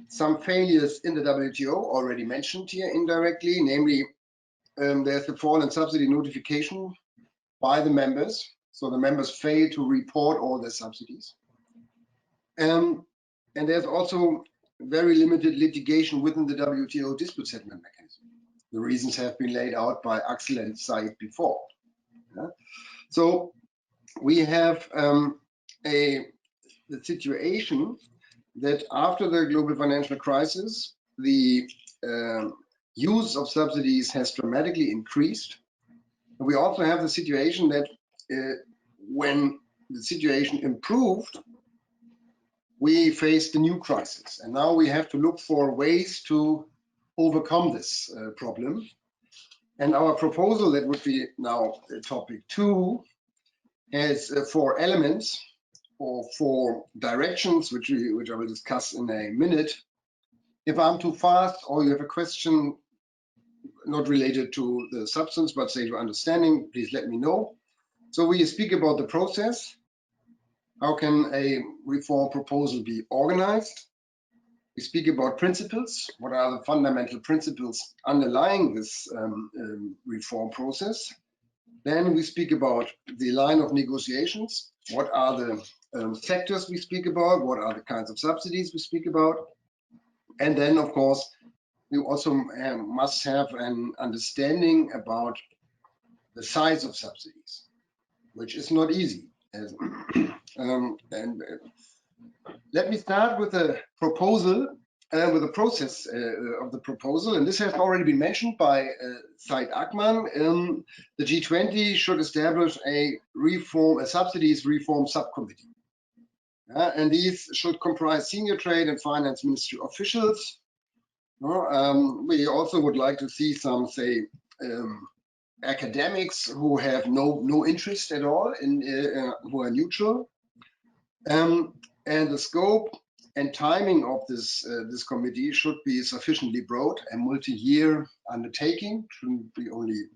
some failures in the WTO, already mentioned here indirectly, namely there's a fall in subsidy notification by the members. So the members fail to report all their subsidies. And there's also very limited litigation within the WTO dispute settlement mechanism. The reasons have been laid out by Axel and Said before. So we have the situation that after the global financial crisis, the use of subsidies has dramatically increased. We also have the situation that when the situation improved, we faced a new crisis. And now we have to look for ways to overcome this problem. And our proposal, that would be now topic 2, has 4 elements or 4 directions, which I will discuss in a minute. If I'm too fast or you have a question not related to the substance, but say to understanding, please let me know. So we speak about the process. How can a reform proposal be organized? We speak about principles. What are the fundamental principles underlying this reform process? Then we speak about the line of negotiations. What are the sectors we speak about? What are the kinds of subsidies we speak about? And then, of course, we also must have an understanding about the size of subsidies, which is not easy. Let me start with a proposal with the process of the proposal, and this has already been mentioned by Said Akman. The G20 should establish a subsidies reform subcommittee. And these should comprise senior trade and finance ministry officials. We also would like to see some, say, academics who have no interest at all, who are neutral. And the scope and timing of this committee should be sufficiently broad, a multi-year undertaking. Shouldn't be only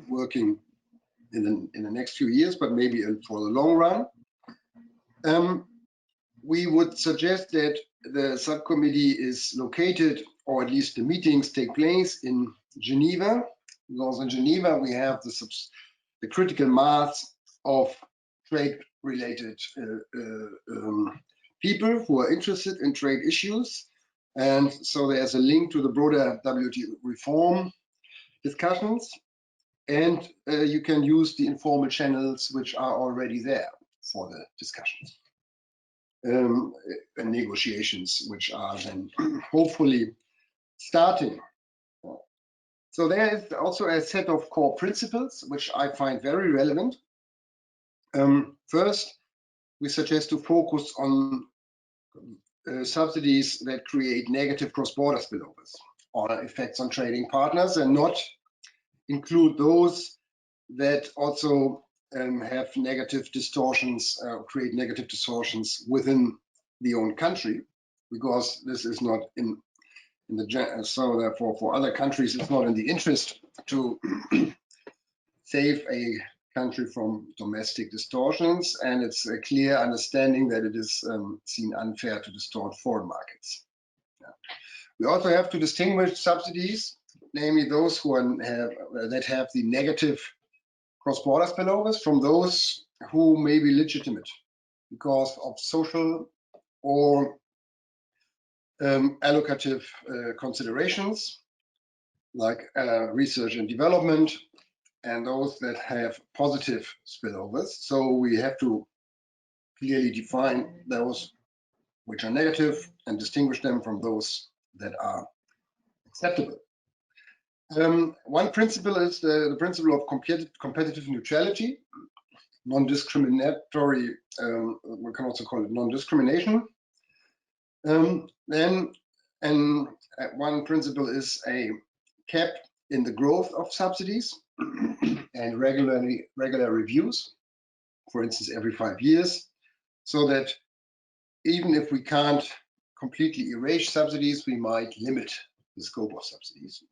working in the next few years, but maybe for the long run. We would suggest that the subcommittee is located, or at least the meetings take place in Geneva, because in Geneva we have the critical mass of trade-related people who are interested in trade issues. And so there's a link to the broader WTO reform discussions. And you can use the informal channels which are already there for the discussions and negotiations, which are then hopefully starting. So there is also a set of core principles which I find very relevant. First, we suggest to focus on subsidies that create negative cross-border spillovers or effects on trading partners, and not include those that also have negative distortions, create negative distortions within the own country, because this is not in the, so therefore for other countries it's not in the interest to save a country from domestic distortions, and it's a clear understanding that it is seen unfair to distort foreign markets. Yeah. We also have to distinguish subsidies, namely those who that have the negative cross-border spillovers, from those who may be legitimate because of social or allocative considerations, like research and development, and those that have positive spillovers. So we have to clearly define those which are negative and distinguish them from those that are acceptable. One principle is the principle of competitive neutrality, non-discriminatory, we can also call it non-discrimination. Then one principle is a cap in the growth of subsidies and regular reviews, for instance, every 5 years, so that even if we can't completely erase subsidies, we might limit the scope of subsidies.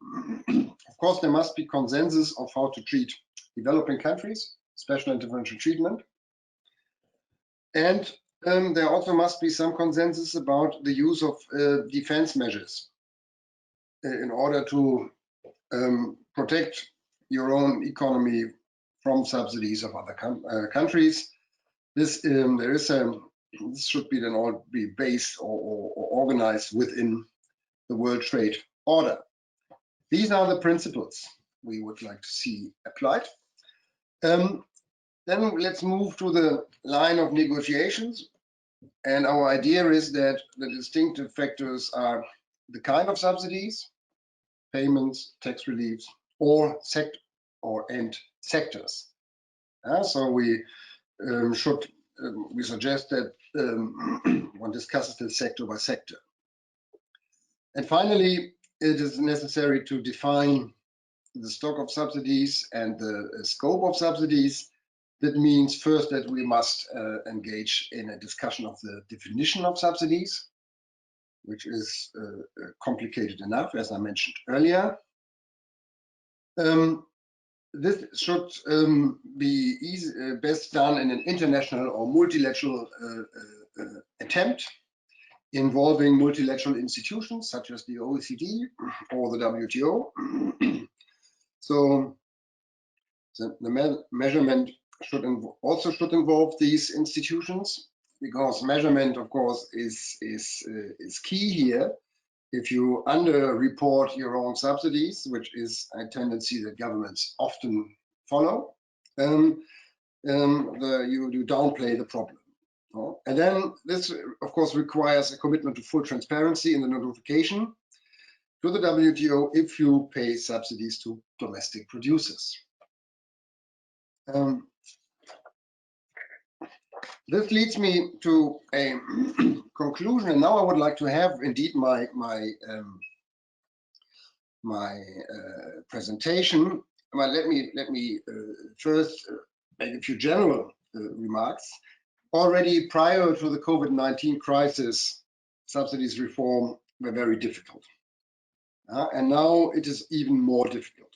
Of course, there must be consensus of how to treat developing countries, special and differential treatment. And there also must be some consensus about the use of defense measures in order to protect your own economy from subsidies of other countries. This should be then all be based or organized within the World Trade Order. These are the principles we would like to see applied. Then let's move to the line of negotiations. And our idea is that the distinctive factors are the kind of subsidies, payments, tax reliefs, or sectors. So we suggest that one discusses this sector by sector. And finally, it is necessary to define the stock of subsidies and the scope of subsidies. That means first that we must engage in a discussion of the definition of subsidies, which is complicated enough, as I mentioned earlier. This should be best done in an international or multilateral attempt involving multilateral institutions such as the OECD or the WTO. So the measurement should involve these institutions, because measurement, of course, is key here. If you under-report your own subsidies, which is a tendency that governments often follow, you downplay the problem. And then this, of course, requires a commitment to full transparency in the notification to the WTO if you pay subsidies to domestic producers. This leads me to a conclusion, and now I would like to have indeed my presentation. Well, let me first make a few general remarks. Already prior to the COVID-19 crisis, subsidies reform were very difficult, and now it is even more difficult.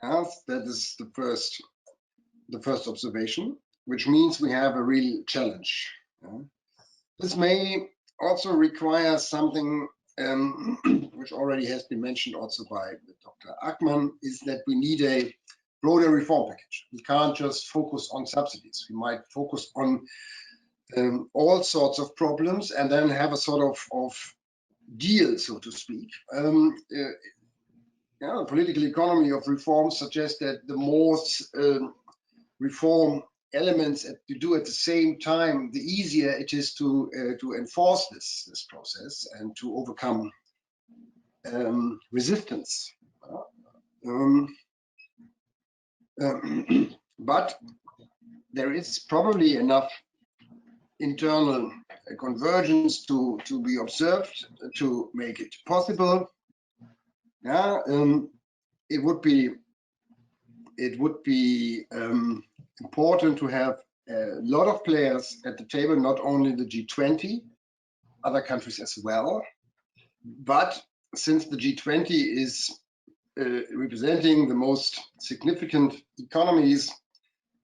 That is the first observation, which means we have a real challenge. This may also require something which already has been mentioned also by Dr. Ackmann, is that we need a broader reform package. We can't just focus on subsidies. We might focus on all sorts of problems and then have a sort of deal, so to speak. The political economy of reform suggests that the more reform elements that you do at the same time, the easier it is to enforce this process and to overcome resistance. But there is probably enough internal convergence to be observed to make it possible. It would be important to have a lot of players at the table, not only the G20, other countries as well. But since the G20 is representing the most significant economies,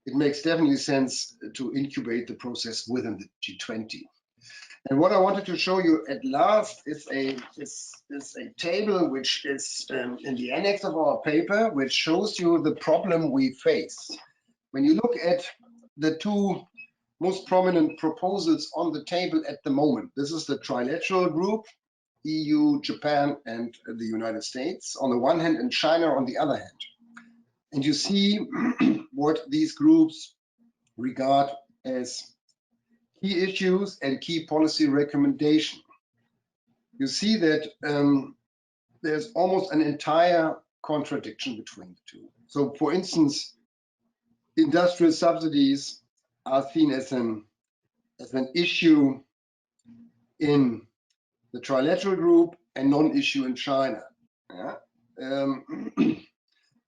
it makes definitely sense to incubate the process within the G20. And what I wanted to show you at last is a table which is in the annex of our paper, which shows you the problem we face. When you look at the two most prominent proposals on the table at the moment, this is the trilateral group, EU, Japan, and the United States on the one hand, and China on the other hand. And you see what these groups regard as key issues and key policy recommendation. You see that there's almost an entire contradiction between the two. So, for instance, industrial subsidies are seen as an issue in the trilateral group and non-issue in China.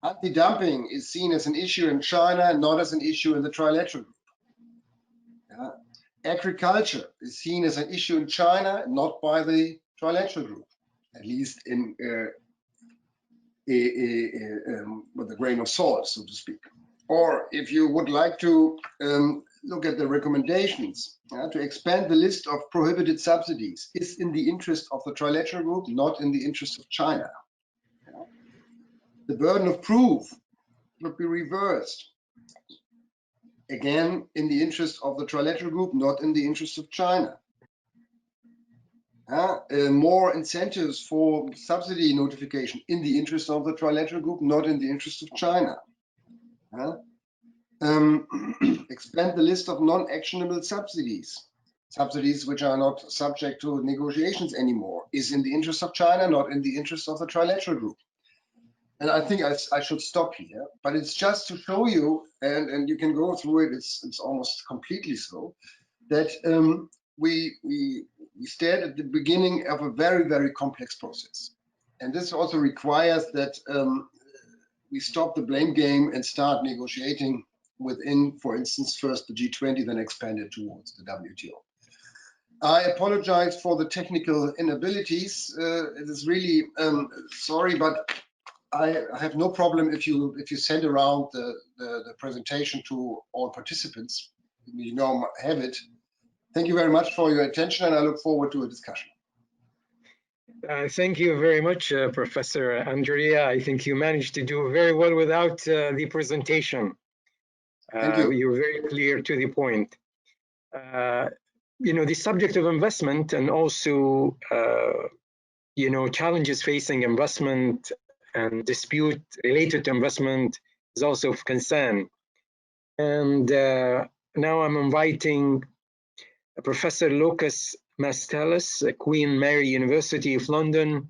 Anti-dumping is seen as an issue in China, not as an issue in the trilateral group. Agriculture is seen as an issue in China, not by the trilateral group, at least in with a grain of salt, so to speak. Or if you would like to look at the recommendations to expand the list of prohibited subsidies, is in the interest of the trilateral group, not in the interest of China. The burden of proof would be reversed. Again, in the interest of the trilateral group, not in the interest of China. More incentives for subsidy notification in the interest of the trilateral group, not in the interest of China. Expand the list of non-actionable subsidies, subsidies which are not subject to negotiations anymore, is in the interest of China, not in the interest of the trilateral group. And I think I should stop here, but it's just to show you, and you can go through it, it's almost completely so, that we stand at the beginning of a very, very complex process. And this also requires that we stop the blame game and start negotiating within, for instance, first the G20, then expand it towards the WTO. I apologize for the technical inabilities. It is really sorry, but I have no problem if you send around the presentation to all participants. You now have it. Thank you very much for your attention, and I look forward to a discussion. Thank you very much, Professor Andrea. I think you managed to do very well without the presentation. Thank you. You're very clear to the point. The subject of investment and also, challenges facing investment and dispute related to investment is also of concern. And now I'm inviting Professor Lucas Mastelis, Queen Mary University of London,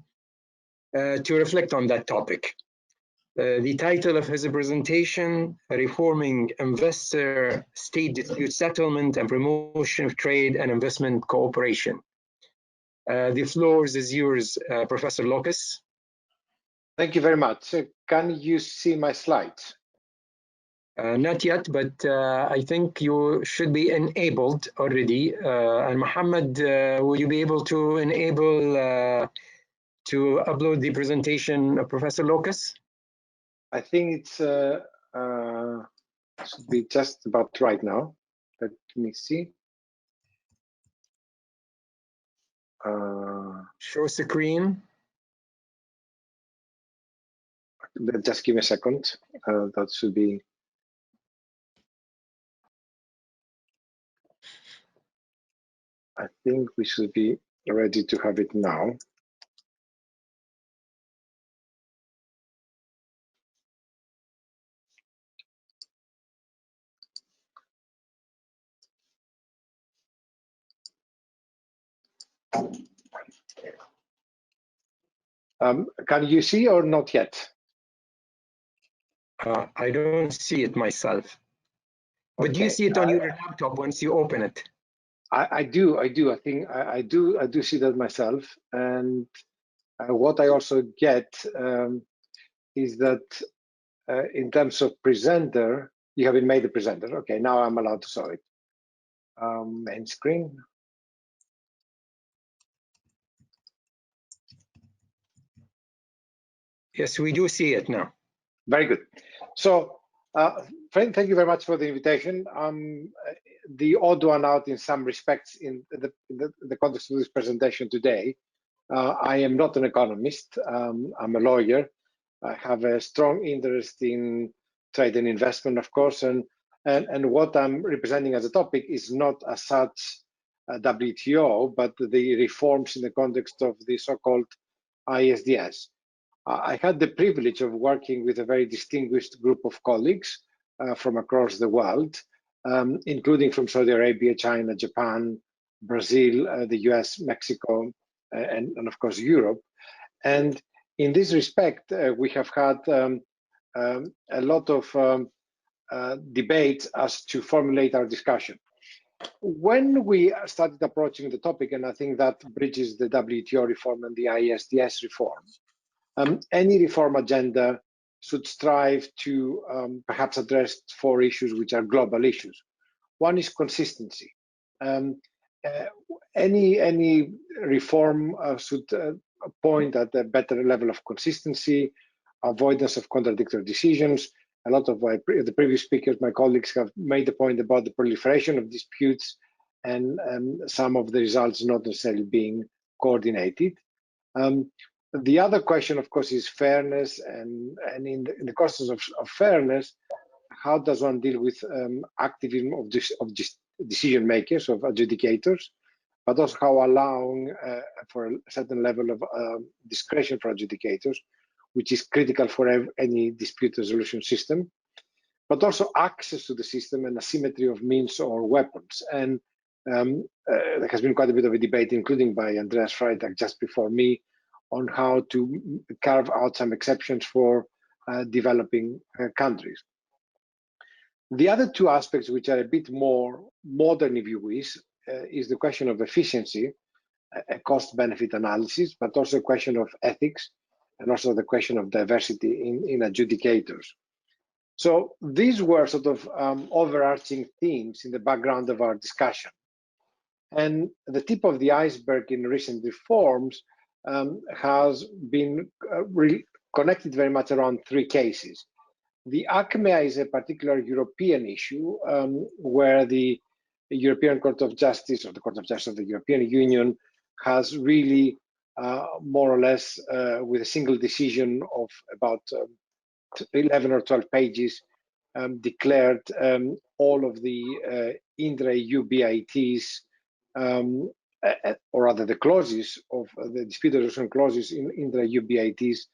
to reflect on that topic. The title of his presentation, Reforming Investor-State Dispute Settlement and Promotion of Trade and Investment Cooperation. The floor is yours, Professor Lucas. Thank you very much. Can you see my slides? Not yet, but I think you should be enabled already. And Mohammed, will you be able to enable to upload the presentation of Professor Lucas? I think it's should be just about right now. Let me see. Show screen. Just give me a second. That should be. I think we should be ready to have it now. Can you see or not yet? I don't see it myself. But Okay. do you see it on your laptop once you open it? I do. I think I do see that myself. And what I also get is that in terms of presenter, you have been made a presenter. Okay, now I'm allowed to show it. Main screen. Yes, we do see it now. Very good. So, friend, thank you very much for the invitation. The odd one out in some respects in the context of this presentation today. I am not an economist. I'm a lawyer. I have a strong interest in trade and investment, of course, and what I'm representing as a topic is not as such WTO, but the reforms in the context of the so-called ISDS. I had the privilege of working with a very distinguished group of colleagues from across the world, including from Saudi Arabia, China, Japan, Brazil, the US, Mexico, and of course Europe. And in this respect, we have had a lot of debate as to formulate our discussion. When we started approaching the topic, and I think that bridges the WTO reform and the ISDS reform, any reform agenda should strive to perhaps address 4 issues which are global issues. One is consistency. Any reform should point at a better level of consistency, avoidance of contradictory decisions. A lot of the previous speakers, my colleagues, have made the point about the proliferation of disputes and some of the results not necessarily being coordinated. The other question, of course, is fairness, and in the questions of fairness, how does one deal with activism of decision makers, of adjudicators, but also how allowing for a certain level of discretion for adjudicators, which is critical for any dispute resolution system, but also access to the system and asymmetry of means or weapons. And there has been quite a bit of a debate, including by Andreas Freitag just before me, on how to carve out some exceptions for developing countries. The other 2 aspects, which are a bit more modern, if you wish, is the question of efficiency, a cost-benefit analysis, but also a question of ethics, and also the question of diversity in adjudicators. So these were sort of overarching themes in the background of our discussion. And the tip of the iceberg in recent reforms has been connected very much around 3 cases. The ACME is a particular European issue where the European Court of Justice, or the Court of Justice of the European Union, has really more or less with a single decision of about 11 or 12 pages declared all of the intra-EU BITs, or rather the clauses of the dispute resolution clauses in intra-EU BITs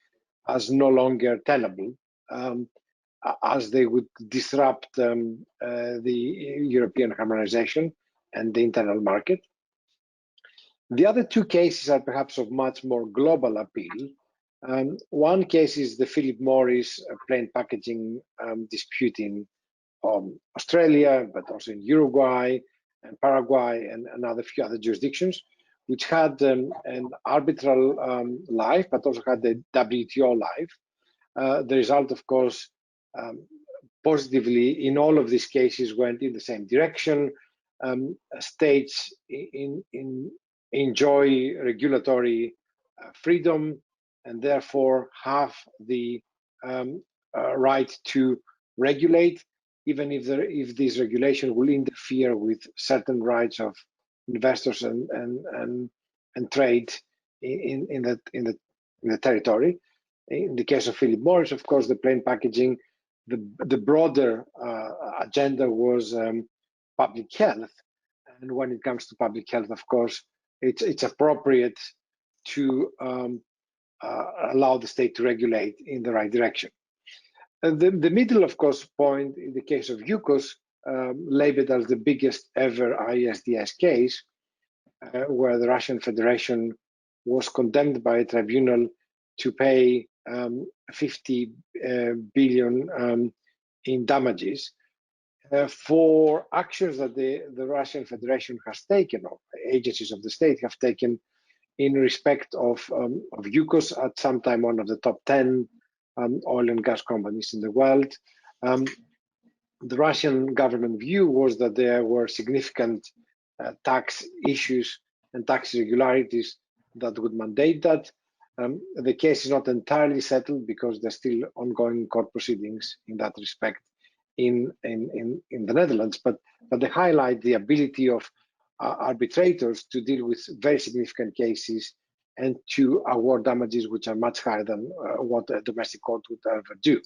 as no longer tenable, as they would disrupt the European harmonization. and the internal market. The other two cases are perhaps of much more global appeal. One case is the Philip Morris plain packaging dispute in Australia, but also in Uruguay and Paraguay and another few other jurisdictions, which had an arbitral life, but also had the WTO life. The result, of course, positively in all of these cases went in the same direction. States enjoy regulatory freedom and therefore have the right to regulate, even if this regulation will interfere with certain rights of investors and trade in the territory. In the case of Philip Morris, of course, the plain packaging, the broader agenda was public health. And when it comes to public health, of course, it's appropriate to allow the state to regulate in the right direction. The middle, of course, point in the case of UCOS, labeled as the biggest ever ISDS case, where the Russian Federation was condemned by a tribunal to pay 50 billion in damages for actions that the Russian Federation has taken, or agencies of the state have taken, in respect of UCOS, at some time one of the top 10 oil and gas companies in the world. The Russian government view was that there were significant tax issues and tax irregularities that would mandate that. The case is not entirely settled because there's still ongoing court proceedings in that respect in the Netherlands, but they highlight the ability of arbitrators to deal with very significant cases and to award damages which are much higher than what a domestic court would ever do.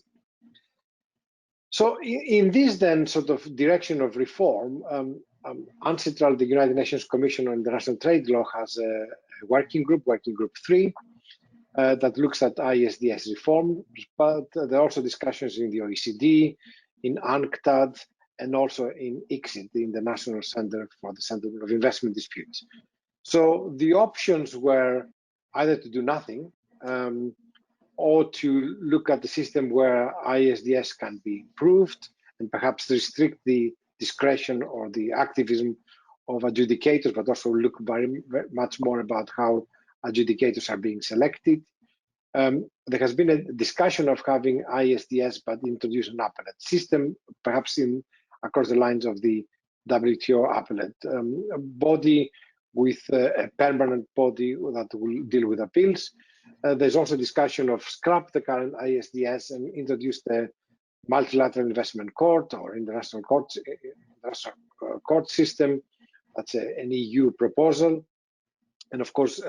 So in this then sort of direction of reform, UNCITRAL, the United Nations Commission on International Trade Law, has a working group 3, that looks at ISDS reform, but there are also discussions in the OECD, in UNCTAD, and also in ICSID, the International Center for the Settlement of Investment Disputes. So the options were either to do nothing or to look at the system where ISDS can be improved and perhaps restrict the discretion or the activism of adjudicators, but also look very much more about how adjudicators are being selected. There has been a discussion of having ISDS but introduce an appellate system, perhaps across the lines of the WTO appellate body, with a permanent body that will deal with appeals. There's also discussion of scrap the current ISDS and introduce the multilateral investment court or international court system. That's an EU proposal. And of course,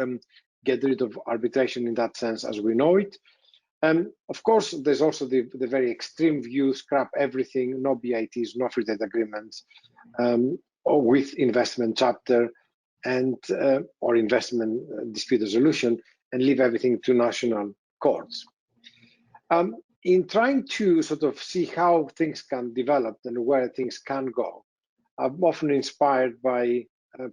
get rid of arbitration in that sense as we know it. Of course, there's also the very extreme view, scrap everything, no BITs, no free trade agreements, or with investment chapter and or investment dispute resolution, and leave everything to national courts. In trying to sort of see how things can develop and where things can go, I'm often inspired by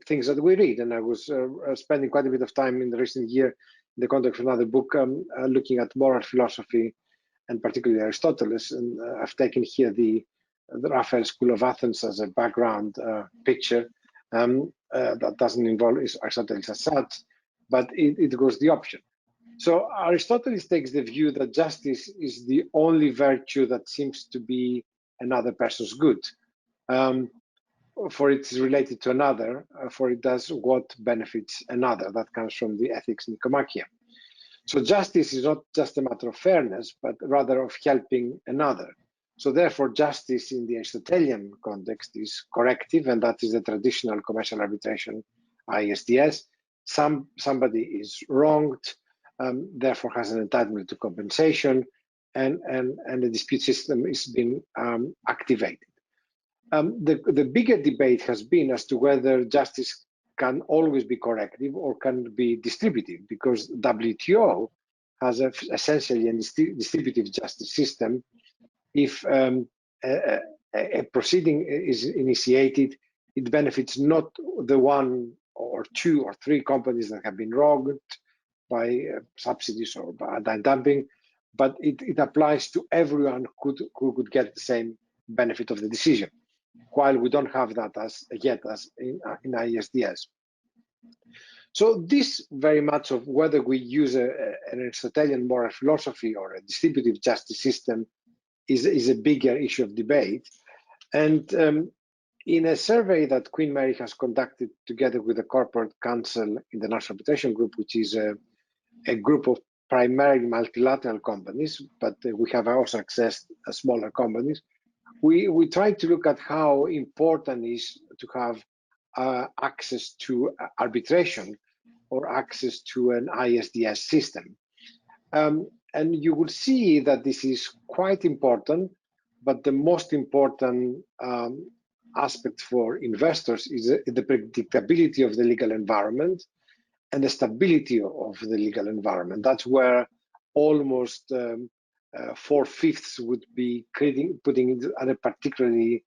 things that we read, and I was spending quite a bit of time in the recent year in the context of another book looking at moral philosophy and particularly Aristotle. And I've taken here the Raphael School of Athens as a background picture that doesn't involve Aristotle as such, but it goes the option. So Aristotle takes the view that justice is the only virtue that seems to be another person's good. For it's related to another, for it does what benefits another. That comes from the Ethics Nicomacheia. So justice is not just a matter of fairness, but rather of helping another. So therefore, justice in the Aristotelian context is corrective, and that is the traditional commercial arbitration, ISDS. Somebody is wronged, therefore has an entitlement to compensation, and the dispute system is being activated. The bigger debate has been as to whether justice can always be corrective or can be distributive, because WTO has essentially a distributive justice system. If a proceeding is initiated, it benefits not the one or two or three companies that have been wronged by subsidies or by anti-dumping, but it applies to everyone who could get the same benefit of the decision, while we don't have that as yet as in ISDS. So this very much of whether we use an Aristotelian moral philosophy or a distributive justice system is a bigger issue of debate. And in a survey that Queen Mary has conducted together with the Corporate Council International Arbitration Group, which is a group of primarily multilateral companies, but we have also accessed smaller companies, we tried to look at how important it is to have access to arbitration or access to an ISDS system. And you will see that this is quite important, but the most important aspect for investors is the predictability of the legal environment and the stability of the legal environment. That's where almost 4/5 would be putting it at a particularly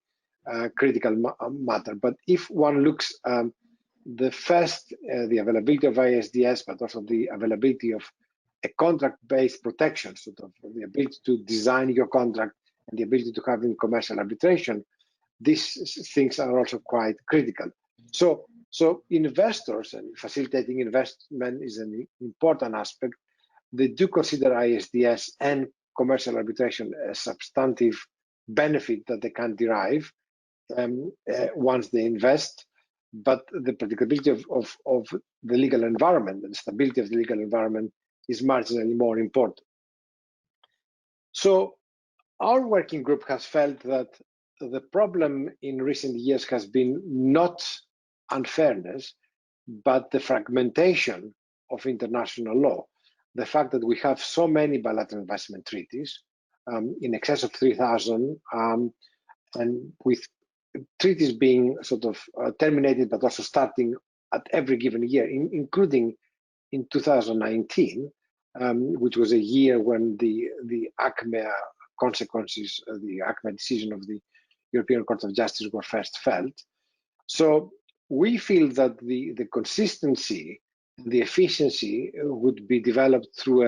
critical matter. But if one looks the first, the availability of ISDS, but also the availability of a contract-based protection, sort of the ability to design your contract and the ability to have in commercial arbitration, these things are also quite critical. So investors, and facilitating investment is an important aspect, they do consider ISDS and commercial arbitration a substantive benefit that they can derive once they invest, but the predictability of the legal environment and the stability of the legal environment is marginally more important. So our working group has felt that the problem in recent years has been not unfairness, but the fragmentation of international law. The fact that we have so many bilateral investment treaties, in excess of 3,000, and with treaties being sort of terminated, but also starting at every given year, including in 2019, which was a year when the ACME consequences, the ACME decision of the European Court of Justice were first felt. So we feel that the consistency, the efficiency would be developed through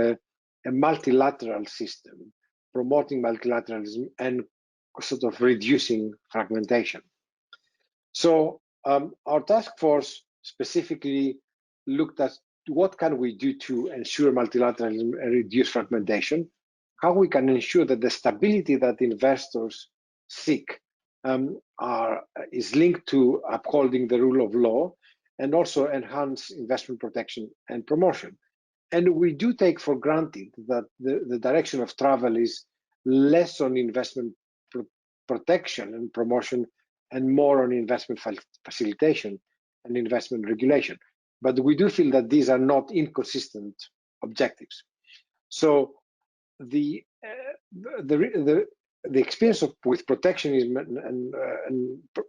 a multilateral system, promoting multilateralism and sort of reducing fragmentation. So our task force specifically looked at what can we do to ensure multilateralism and reduce fragmentation, how we can ensure that the stability that investors seek is linked to upholding the rule of law, and also enhance investment protection and promotion. And we do take for granted that the direction of travel is less on investment protection and promotion and more on investment facilitation and investment regulation. But we do feel that these are not inconsistent objectives. So the experience with protectionism and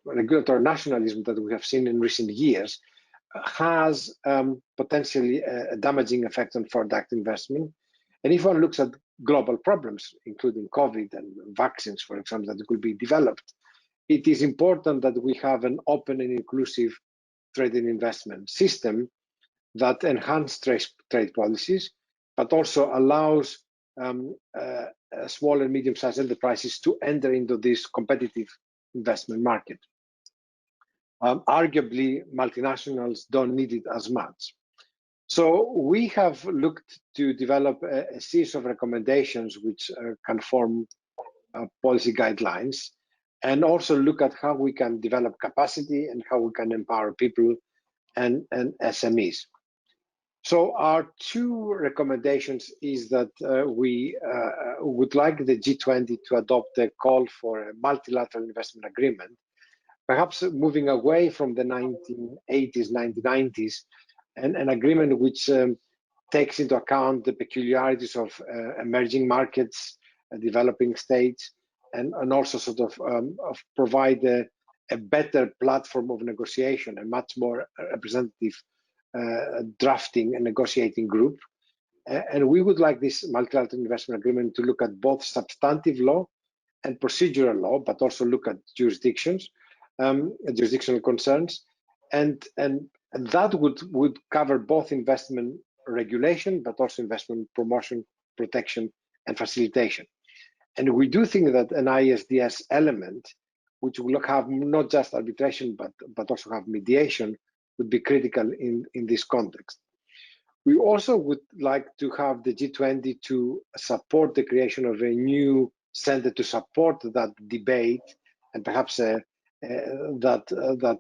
regulatory nationalism that we have seen in recent years has potentially a damaging effect on foreign direct investment. And if one looks at global problems, including COVID and vaccines, for example, that could be developed, it is important that we have an open and inclusive trade and investment system that enhances trade policies, but also allows small and medium-sized enterprises to enter into this competitive investment market. Arguably, multinationals don't need it as much. So we have looked to develop a series of recommendations which can form policy guidelines, and also look at how we can develop capacity and how we can empower people and SMEs. So our two recommendations is that we would like the G20 to adopt a call for a multilateral investment agreement, perhaps moving away from the 1980s, 1990s, and an agreement which takes into account the peculiarities of emerging markets, developing states, and also sort of provide a better platform of negotiation, a much more representative drafting and negotiating group. And we would like this multilateral investment agreement to look at both substantive law and procedural law, but also look at jurisdictions, jurisdictional concerns, and that would cover both investment regulation, but also investment promotion, protection, and facilitation. And we do think that an ISDS element, which will have not just arbitration, but also have mediation, would be critical in this context. We also would like to have the G20 to support the creation of a new center to support that debate, and perhaps that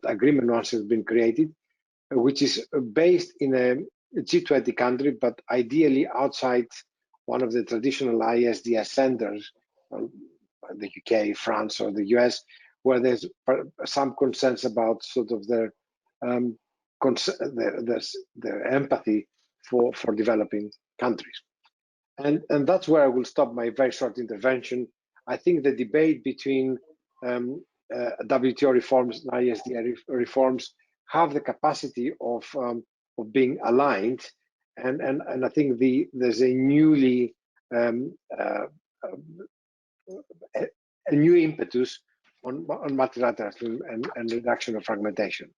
agreement once has been created, which is based in a G20 country, but ideally outside one of the traditional ISDS centers, the UK, France, or the US, where there's some concerns about sort of their empathy for developing countries. And that's where I will stop my very short intervention. I think the debate between WTO reforms and ISDS reforms have the capacity of being aligned, and I think there's a newly a new impetus on multilateralism and reduction of fragmentation.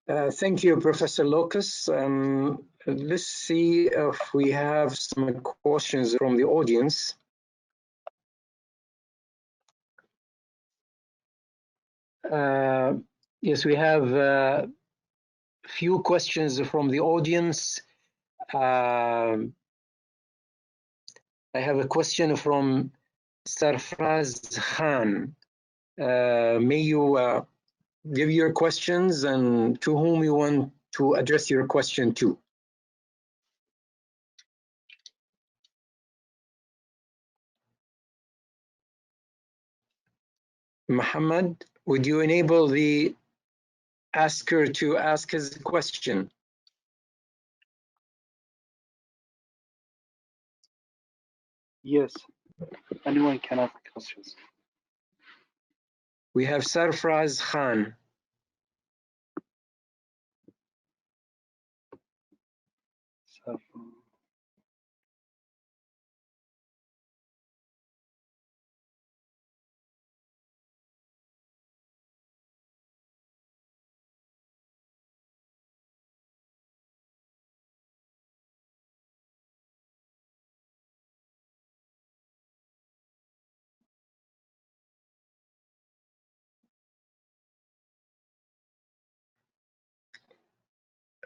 Thank you, Professor Locus. Let's see if we have some questions from the audience. Yes, we have a few questions from the audience. I have a question from Sarfraz Khan. May you give your questions and to whom you want to address your question to. Muhammad, would you enable the asker to ask his question? Yes, anyone can ask questions. We have Sarfraz Khan.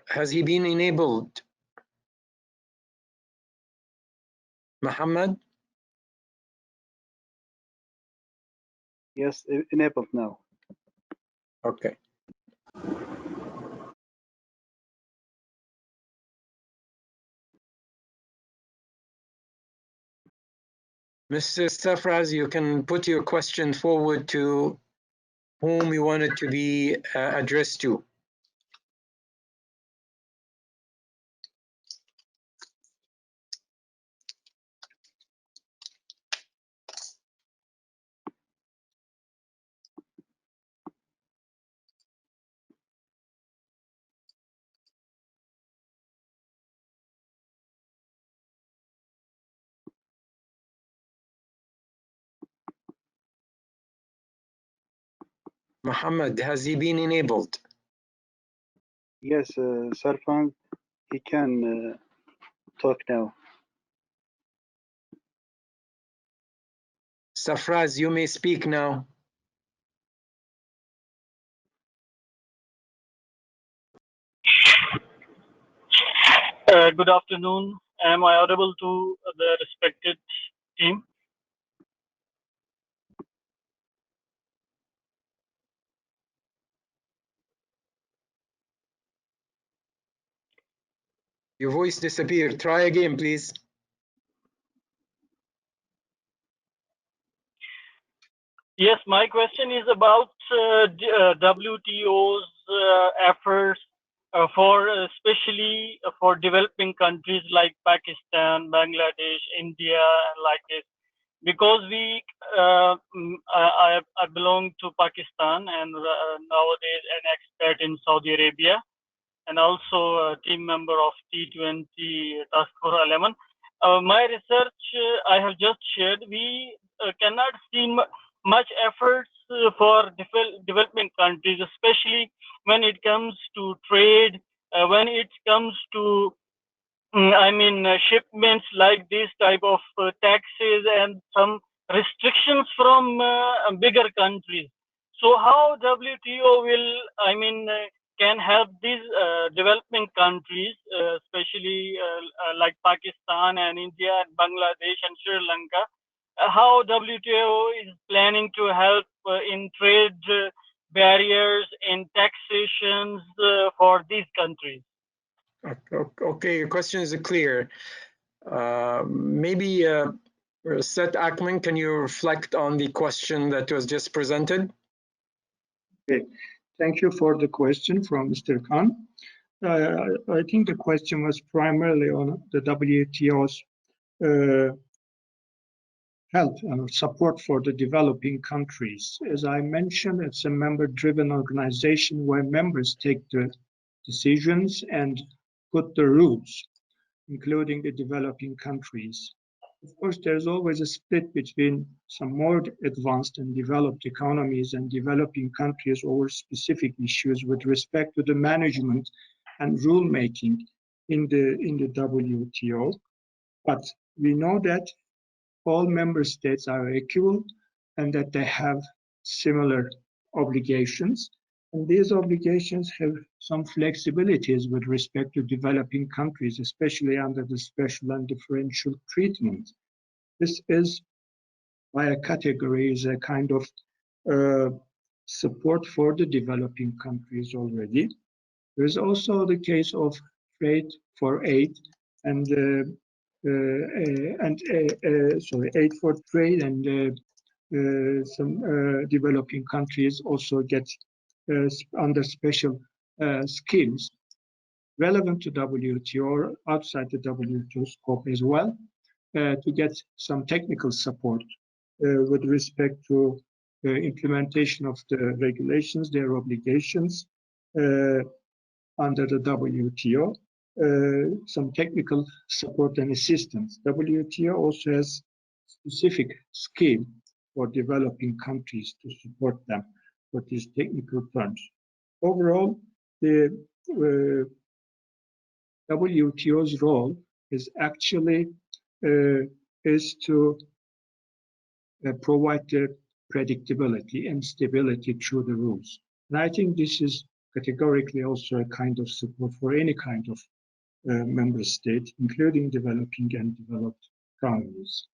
Has he been enabled? Muhammad? Yes, enabled now. Okay. Mr. Sarfraz, you can put your question forward to whom you want it to be addressed to. Muhammad, has he been enabled? Yes, Sarfan, he can talk now. Sarfraz, you may speak now. Good afternoon. Am I audible to the respected team? Your voice disappeared. Try again, please. Yes, my question is about WTO's efforts for especially for developing countries like Pakistan, Bangladesh, India, and like this. Because I belong to Pakistan and nowadays an expert in Saudi Arabia, and also a team member of T20 Task Force 11. My research I have just shared, we cannot see much efforts for developing countries, especially when it comes to trade, when it comes to shipments like this type of taxes and some restrictions from bigger countries. So how WTO will, can help these developing countries, especially like Pakistan and India and Bangladesh and Sri Lanka, how WTO is planning to help in trade barriers, in taxations for these countries? Okay, your question is clear. Maybe Seth Ackman, can you reflect on the question that was just presented? Okay, thank you for the question from Mr. Khan. I think the question was primarily on the WTO's help and support for the developing countries. As I mentioned, it's a member-driven organization where members take the decisions and put the rules, including the developing countries. Of course, there's always a split between some more advanced and developed economies and developing countries over specific issues with respect to the management and rulemaking in the WTO. But we know that all member states are equal and that they have similar obligations. And these obligations have some flexibilities with respect to developing countries, especially under the special and differential treatment. This is, by a category, is a kind of support for the developing countries already. There is also the case of trade for aid and aid for trade, and some developing countries also get under special schemes relevant to WTO or outside the WTO scope as well, to get some technical support with respect to the implementation of the regulations, their obligations under the WTO, some technical support and assistance. WTO also has specific scheme for developing countries to support them for these technical terms. Overall, the WTO's role is actually is to provide the predictability and stability through the rules. And I think this is categorically also a kind of support for any kind of member state, including developing and developed economies.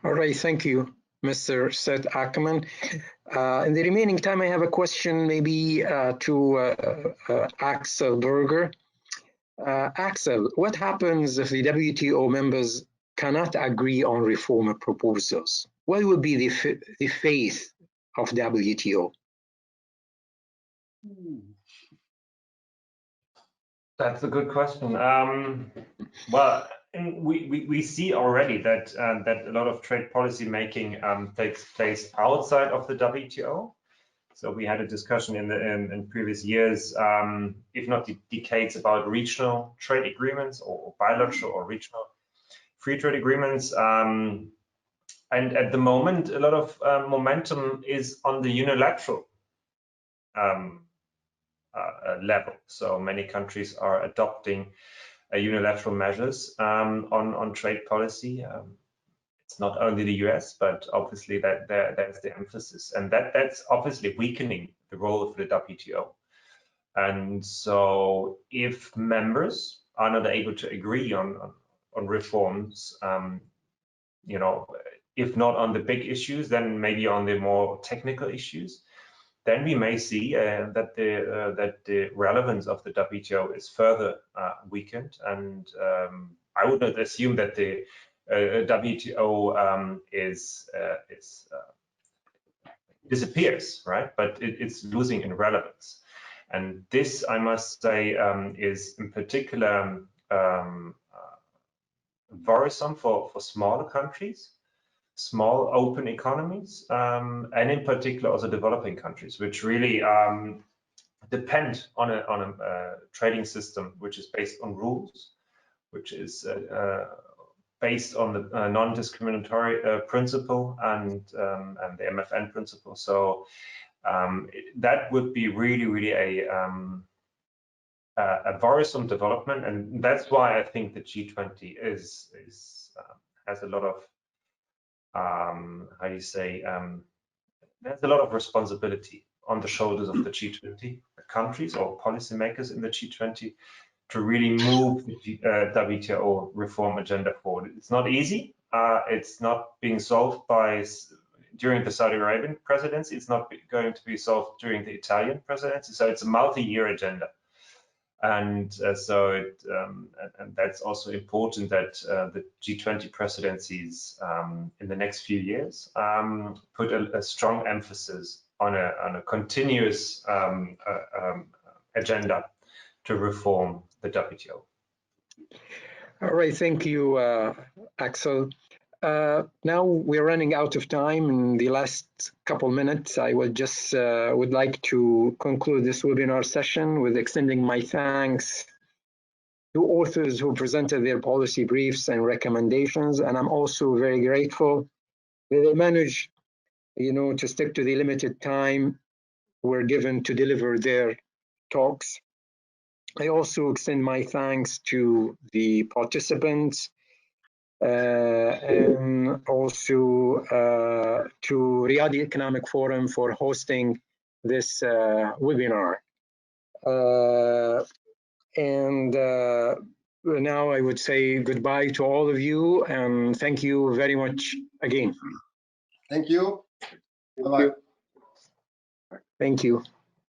All right, thank you, Mr. Seth Ackerman. In the remaining time, I have a question maybe to Axel Berger. Axel, what happens if the WTO members cannot agree on reform proposals? What will be the fate of WTO? That's a good question. Well, we see already that that a lot of trade policy making takes place outside of the WTO. So we had a discussion in previous years, if not decades, about regional trade agreements or bilateral or regional free trade agreements. And at the moment, a lot of momentum is on the unilateral level. So many countries are adopting unilateral measures on trade policy. It's not only the US, but obviously that's the emphasis, and that's obviously weakening the role of the WTO. And so if members are not able to agree on reforms, you know, if not on the big issues, then maybe on the more technical issues, then we may see that the relevance of the WTO is further weakened. And I would not assume that the WTO disappears, right? But it's losing in relevance. And this, I must say, is in particular worrisome for smaller countries, small open economies, and in particular also developing countries, which really depend on a trading system which is based on rules, which is based on the non-discriminatory principle and the MFN principle. So that would be really a worrisome development, and that's why I think the G20 has a lot of how do you say, there's a lot of responsibility on the shoulders of the G20 countries or policymakers in the G20 to really move the WTO reform agenda forward. It's not easy. It's not being solved during the Saudi Arabian presidency. It's not going to be solved during the Italian presidency. So it's a multi-year agenda. And and that's also important that the G20 presidencies in the next few years put a strong emphasis on a continuous agenda to reform the WTO. All right, thank you, Axel. Now we're running out of time. In the last couple minutes, I would just would like to conclude this webinar session with extending my thanks to authors who presented their policy briefs and recommendations. And I'm also very grateful that they managed, to stick to the limited time we're given to deliver their talks. I also extend my thanks to the participants and also to Riyadh Economic Forum for hosting this webinar. Now I would say goodbye to all of you and thank you very much again. Thank you. Bye-bye. Thank you.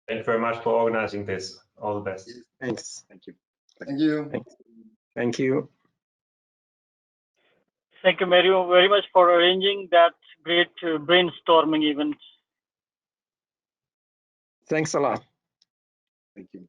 Thank you very much for organizing this. All the best. Thanks. Thank you. Thank you. Thanks. Thank you. Thank you, Mario, very much for arranging that great brainstorming event. Thanks a lot. Thank you.